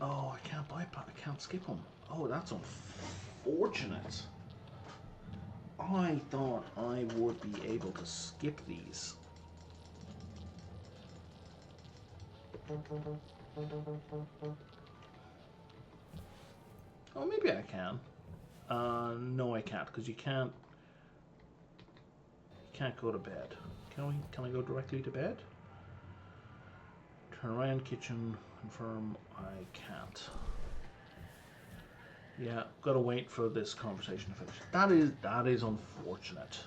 Oh, I can't bypass, I can't skip them. Oh, that's unfortunate. I thought I would be able to skip these. Oh, maybe I can. No, I can't, because you can't go to bed. Can I go directly to bed? Turn around, kitchen, confirm. I can't. Yeah, gotta wait for this conversation to finish. That is unfortunate.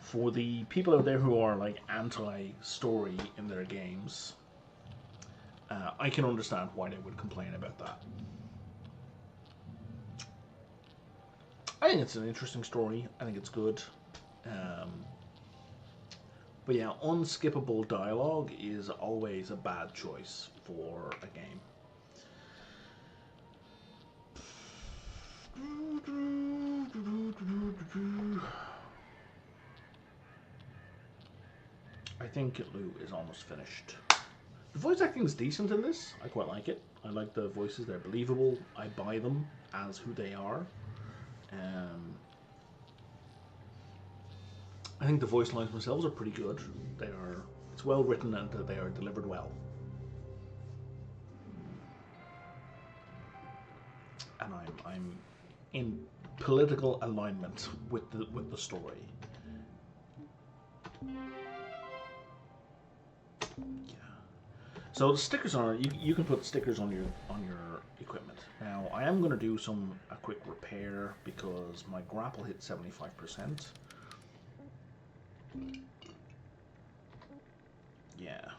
For the people out there who are like anti-story in their games, I can understand why they would complain about that. I think it's an interesting story. I think it's good. But yeah, unskippable dialogue is always a bad choice for a game. I think Lou is almost finished. The voice acting is decent in this. I quite like it. I like the voices. They're believable. I buy them as who they are. I think the voice lines themselves are pretty good. It's well written and they are delivered well. And I'm in political alignment with the story. Yeah. So the stickers are you can put stickers on your equipment. Now I am going to do a quick repair because my grapple hit 75%. Yeah.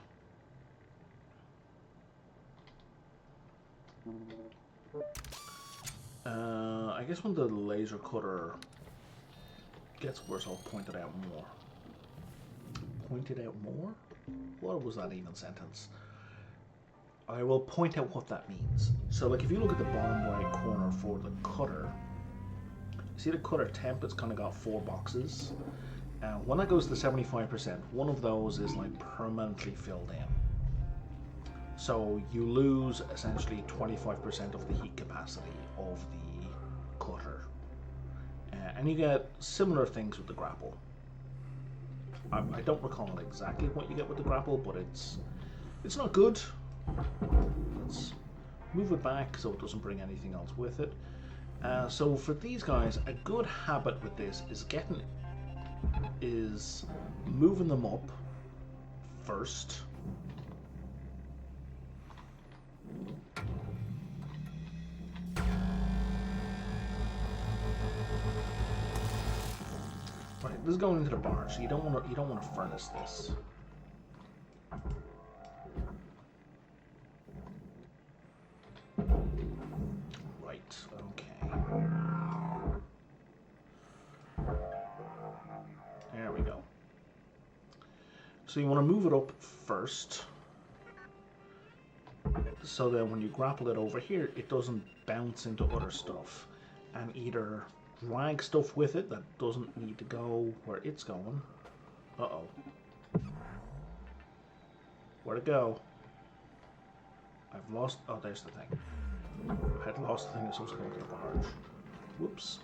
I guess when the laser cutter gets worse, I'll point it out more. Point it out more? What was that even sentence? I will point out what that means. So, like, if you look at the bottom right corner for the cutter, see the cutter temp? It's kind of got 4 boxes. When that goes to 75%, one of those is like permanently filled in. So you lose essentially 25% of the heat capacity of the cutter. And you get similar things with the grapple. I don't recall exactly what you get with the grapple, but it's not good. Let's move it back so it doesn't bring anything else with it. So for these guys, a good habit with this is moving them up first. Right, this is going into the barge, so you don't want to furnace this. Right, okay. There we go. So you want to move it up first, so that when you grapple it over here, it doesn't bounce into other stuff and either drag stuff with it that doesn't need to go where it's going. Uh-oh. Where'd it go? I've lost... Oh, there's the thing. I had lost the thing that's supposed to go into the barge. Whoops.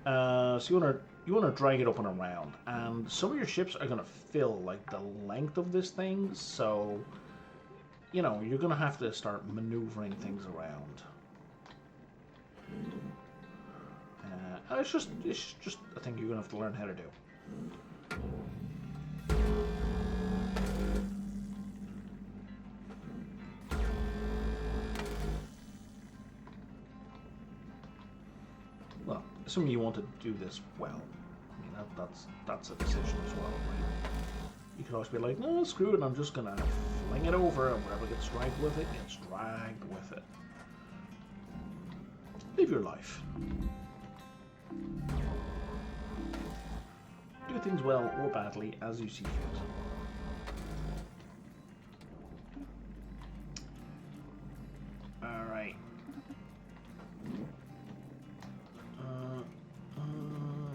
So you wanna drag it up and around, and some of your ships are gonna fill like the length of this thing, so you know you're gonna have to start maneuvering things around. It's just a thing you're gonna have to learn how to do. Well, assuming you want to do this well. I mean, that's a decision as well, right? You could always be like, no, screw it, I'm just gonna fling it over, and whatever gets dragged with it, gets dragged with it. Live your life. Do things well or badly as you see fit. Alright.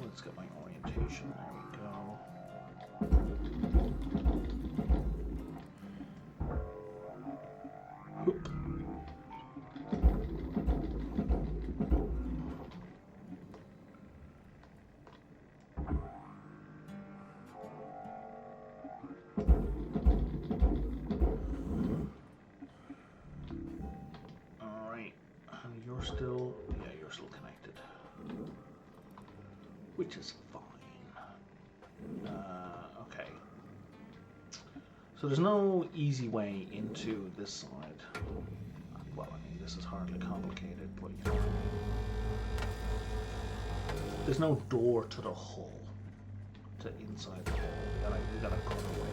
Let's get my orientation. There we go. Whoop. Alright. And you're still... Yeah, you're still connected. Which is fine. Okay. So there's no easy way into this side. Well, I mean, this is hardly complicated, but you know what I mean. There's no door to the hull, to inside the hull. We gotta cut away.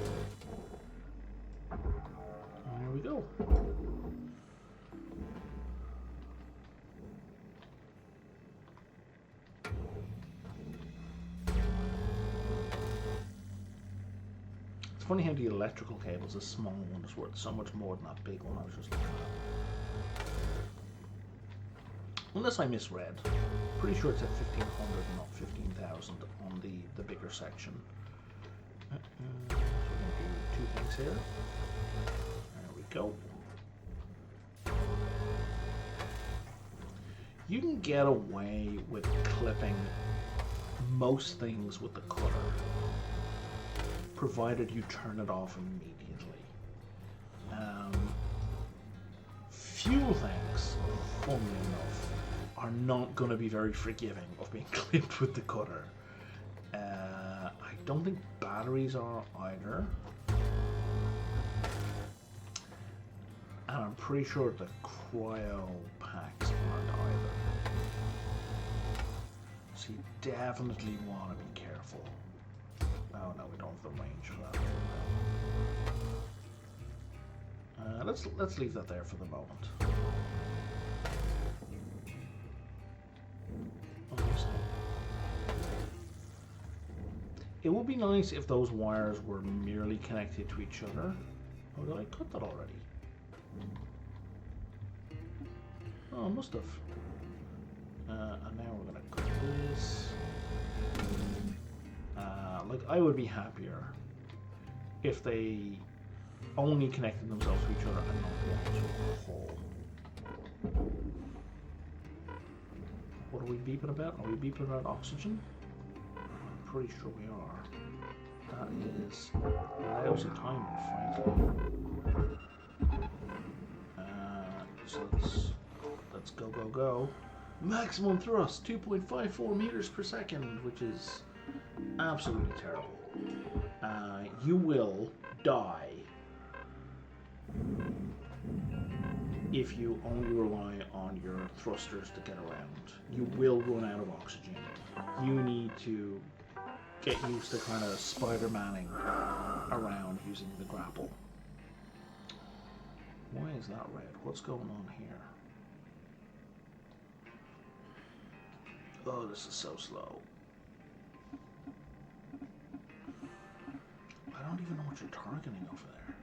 And here we go. It's funny how the electrical cables, this small one, is worth so much more than that big one I was just looking at. Unless I misread. Pretty sure it's at 1,500 and not 15,000 on the bigger section. So we're going to do two things here. There we go. You can get away with clipping most things with the cutter, provided you turn it off immediately. Fuel tanks, funnily enough, are not going to be very forgiving of being clipped with the cutter. I don't think batteries are either. And I'm pretty sure the cryo packs aren't either. So you definitely want to be careful. Oh no, we don't have the range for that. Let's leave that there for the moment. It would be nice if those wires were merely connected to each other. Oh, did I cut that already? Oh, I must have. And now we're gonna cut this. Like, I would be happier if they only connected themselves to each other and not one to a whole. What are we beeping about? Are we beeping about oxygen? I'm pretty sure we are. That is lousy timing, frankly. So let's go, go, go. Maximum thrust, 2.54 meters per second, which is absolutely terrible. You will die if you only rely on your thrusters to get around. You will run out of oxygen. You need to get used to kind of Spider-Manning around using the grapple. Why is that red? What's going on here? Oh, this is so slow. I don't even know what you're targeting over there.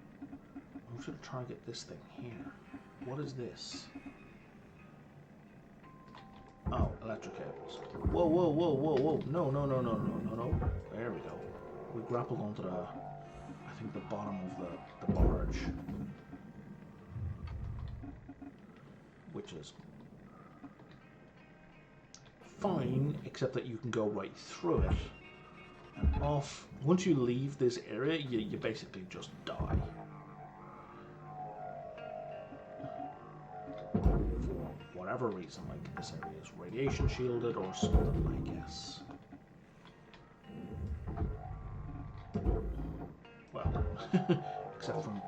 I want you to target this thing here. What is this? Oh, electric cables. Whoa, whoa, whoa, whoa, whoa. No, no, no, no, no, no, no. There we go. We grappled onto the, I think, the bottom of the barge. Which is fine, except that you can go right through it. And off. Once you leave this area, you basically just die. For whatever reason, like this area is radiation shielded or something, I guess. Well, except from,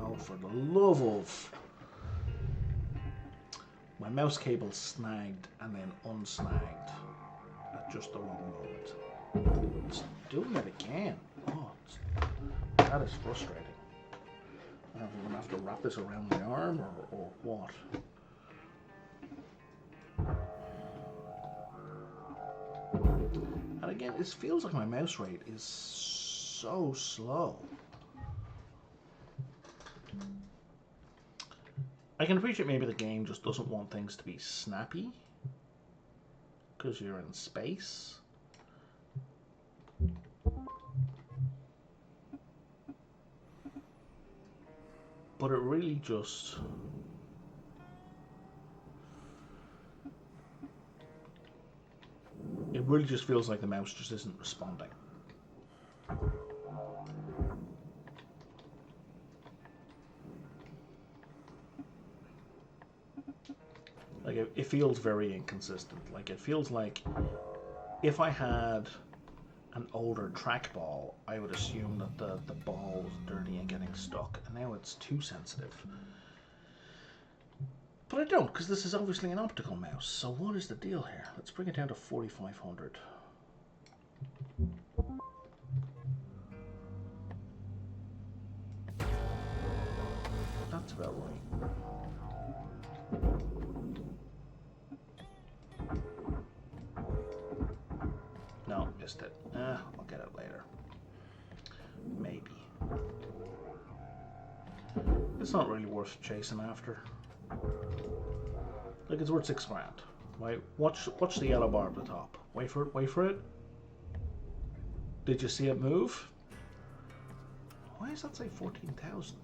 oh, for the love of... My mouse cable snagged and then unsnagged at just the wrong moment. It's doing it again. Oh, that is frustrating. I don't know if I'm going to have to wrap this around my arm or what. And again, it feels like my mouse rate is so slow. I can appreciate maybe the game just doesn't want things to be snappy because you're in space. But it really just... It really just feels like the mouse just isn't responding. Like, it feels very inconsistent. Like, it feels like if I had an older trackball, I would assume that the ball was dirty and getting stuck, and now it's too sensitive. But I don't, because this is obviously an optical mouse, so what is the deal here? Let's bring it down to 4500. That's about right. No, missed it. I'll get it later. Maybe. It's not really worth chasing after. Like, it's worth $6 grand. Right? Watch the yellow bar at the top. Wait for it, wait for it. Did you see it move? Why does that say 14,000?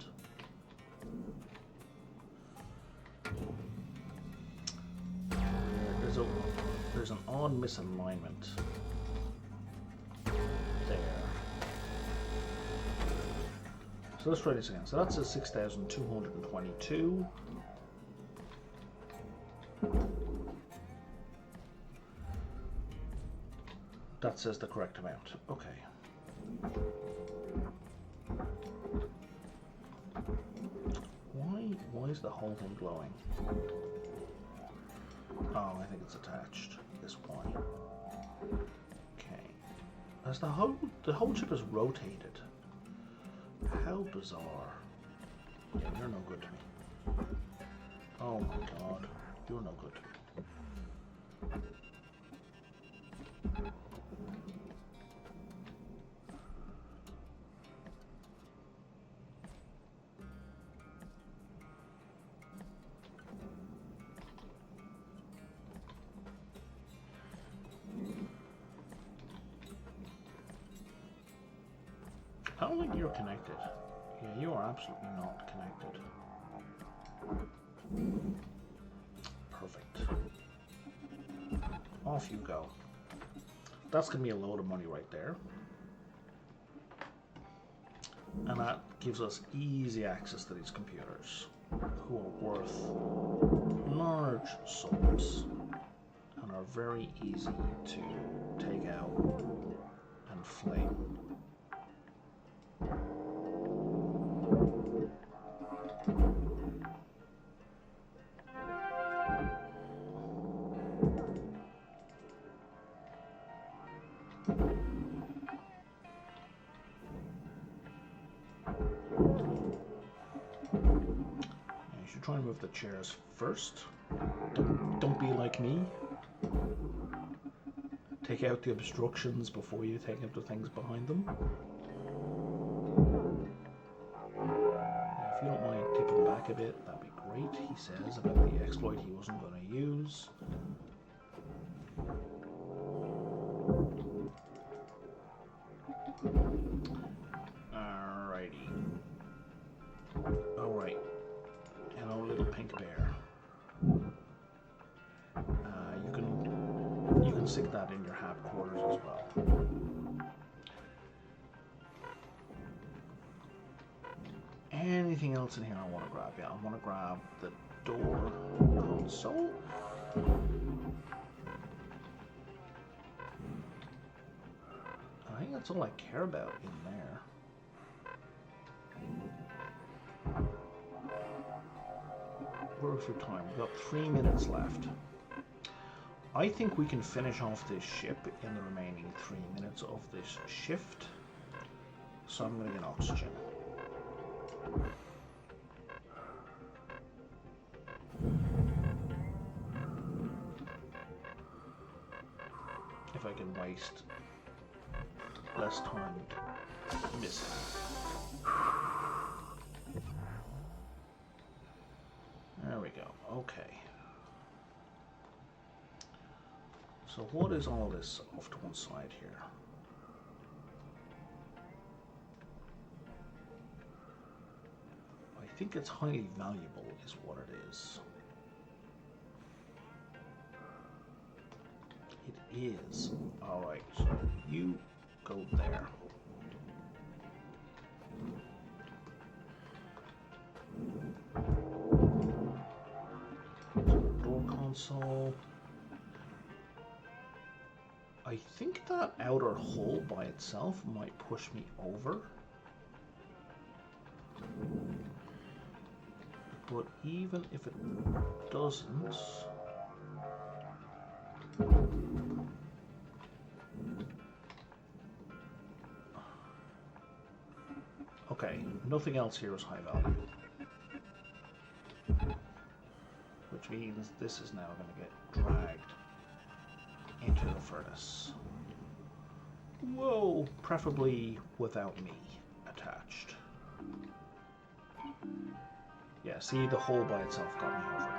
There's an odd misalignment. There. So let's try this again. So that's a 6,222. That says the correct amount. Okay. Why is the whole thing glowing? Oh, I think it's attached. This one. Okay. As the whole ship is rotated. How bizarre. Yeah, you're no good to me. Oh my god. You're no good to me. I don't think you're connected. Yeah, you are absolutely not connected. Perfect. Off you go. That's going to be a load of money right there. And that gives us easy access to these computers. who are worth large sums and are very easy to take out and flame. Try and move the chairs first. Don't be like me. Take out the obstructions before you take out the things behind them. If you don't mind tipping back a bit, that'd be great, he says about the exploit he wasn't going to use. Alrighty. Alright. Hello, little pink bear. You can stick that in your hab quarters as well. Anything else in here I want to grab? Yeah, I want to grab the door console. I think that's all I care about in there. We're through time. We've got 3 minutes left. I think we can finish off this ship in the remaining 3 minutes of this shift. So I'm going to get oxygen. If I can waste less time missing. There we go. Okay. So what is all this off to one side here? I think it's highly valuable is what it is. It is. Alright, so you go there. Door console. I think that outer hole by itself might push me over. But even if it doesn't... Okay, nothing else here is high value. Which means this is now going to get dragged into the furnace. Whoa, preferably without me attached. Yeah, see, the hole by itself got me over.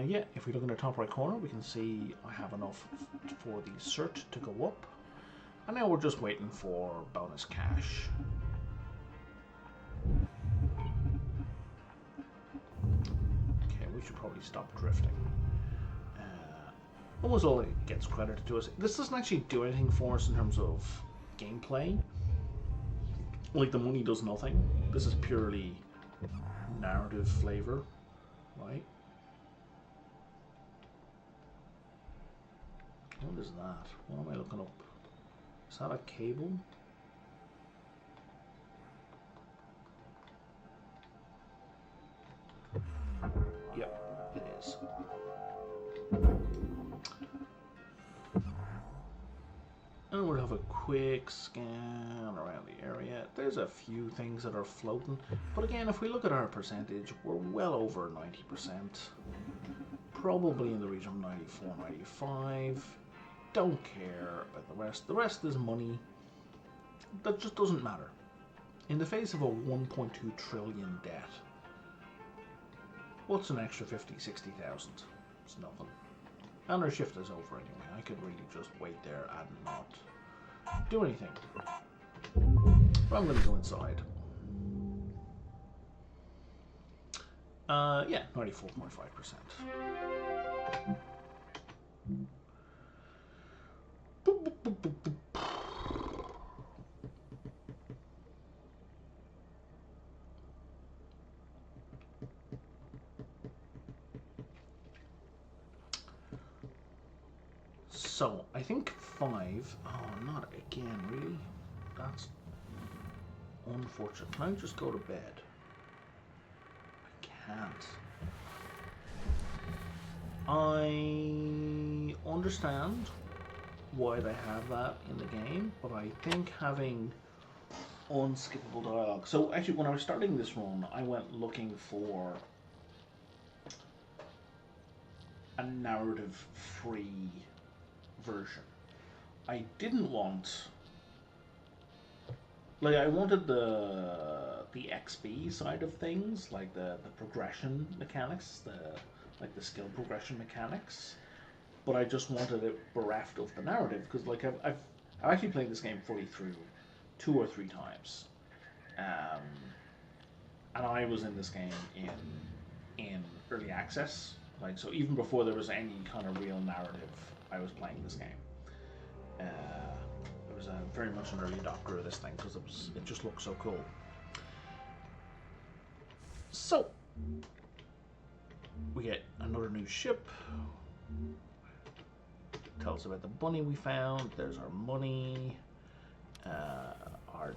Yeah, if we look in the top right corner, we can see I have enough for the cert to go up. And now we're just waiting for bonus cash. Okay, we should probably stop drifting. Almost all it gets credited to us. This doesn't actually do anything for us in terms of gameplay. Like, the money does nothing. This is purely narrative flavor, right? What is that? What am I looking up? Is that a cable? Yep, it is. And we'll have a quick scan around the area. There's a few things that are floating, but again, if we look at our percentage, we're well over 90%. Probably in the region of 94, 95. Don't care about the rest. The rest is money. That just doesn't matter. In the face of a 1.2 trillion debt, what's an extra 50, 60,000? It's nothing. And our shift is over anyway. I could really just wait there and not do anything. But I'm going to go inside. Yeah, 94.5%. So, I think 5... Oh, not again, really? That's unfortunate. Can I just go to bed? I can't. I understand why they have that in the game, but I think having unskippable dialogue. So actually, when I was starting this run, I went looking for a narrative-free version. I didn't want, like, I wanted the XP side of things, like the progression mechanics, the skill progression mechanics, but I just wanted it bereft of the narrative because, like, I've actually played this game fully through 2 or 3 times, and I was in this game in early access, like, so even before there was any kind of real narrative, I was playing this game. I was very much an early adopter of this thing because it just looked so cool. So we get another new ship. Tell us about the bunny we found. There's our money. Our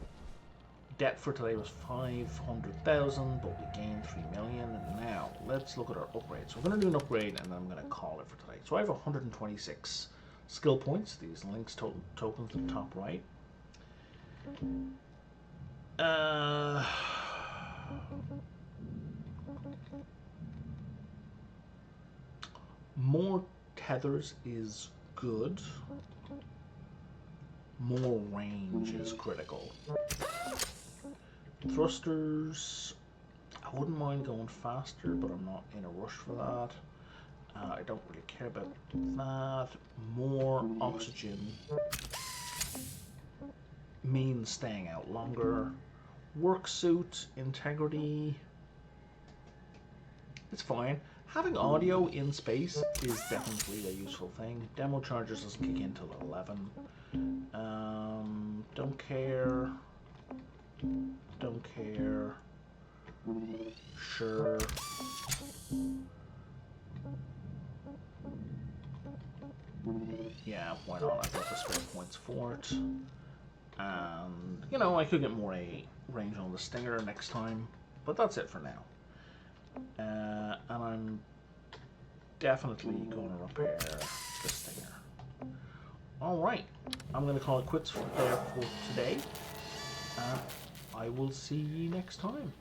debt for today was 500,000, but we gained 3 million. Now let's look at our upgrades. So we're going to do an upgrade, and then I'm going to call it for today. So I have 126 skill points. These links tokens at the top right. More tethers is good. More range is critical. Thrusters, I wouldn't mind going faster, but I'm not in a rush for that. I don't really care about that. More oxygen means staying out longer. Work suit, integrity, it's fine. Having audio in space is definitely a useful thing. Demo charges doesn't kick in till 11. Don't care. Don't care. Sure. Yeah, why not? I've got the spare points for it. And, you know, I could get more range on the Stinger next time. But that's it for now. And I'm definitely going to repair the Stinger. Alright, I'm going to call it quits there for today. I will see you next time.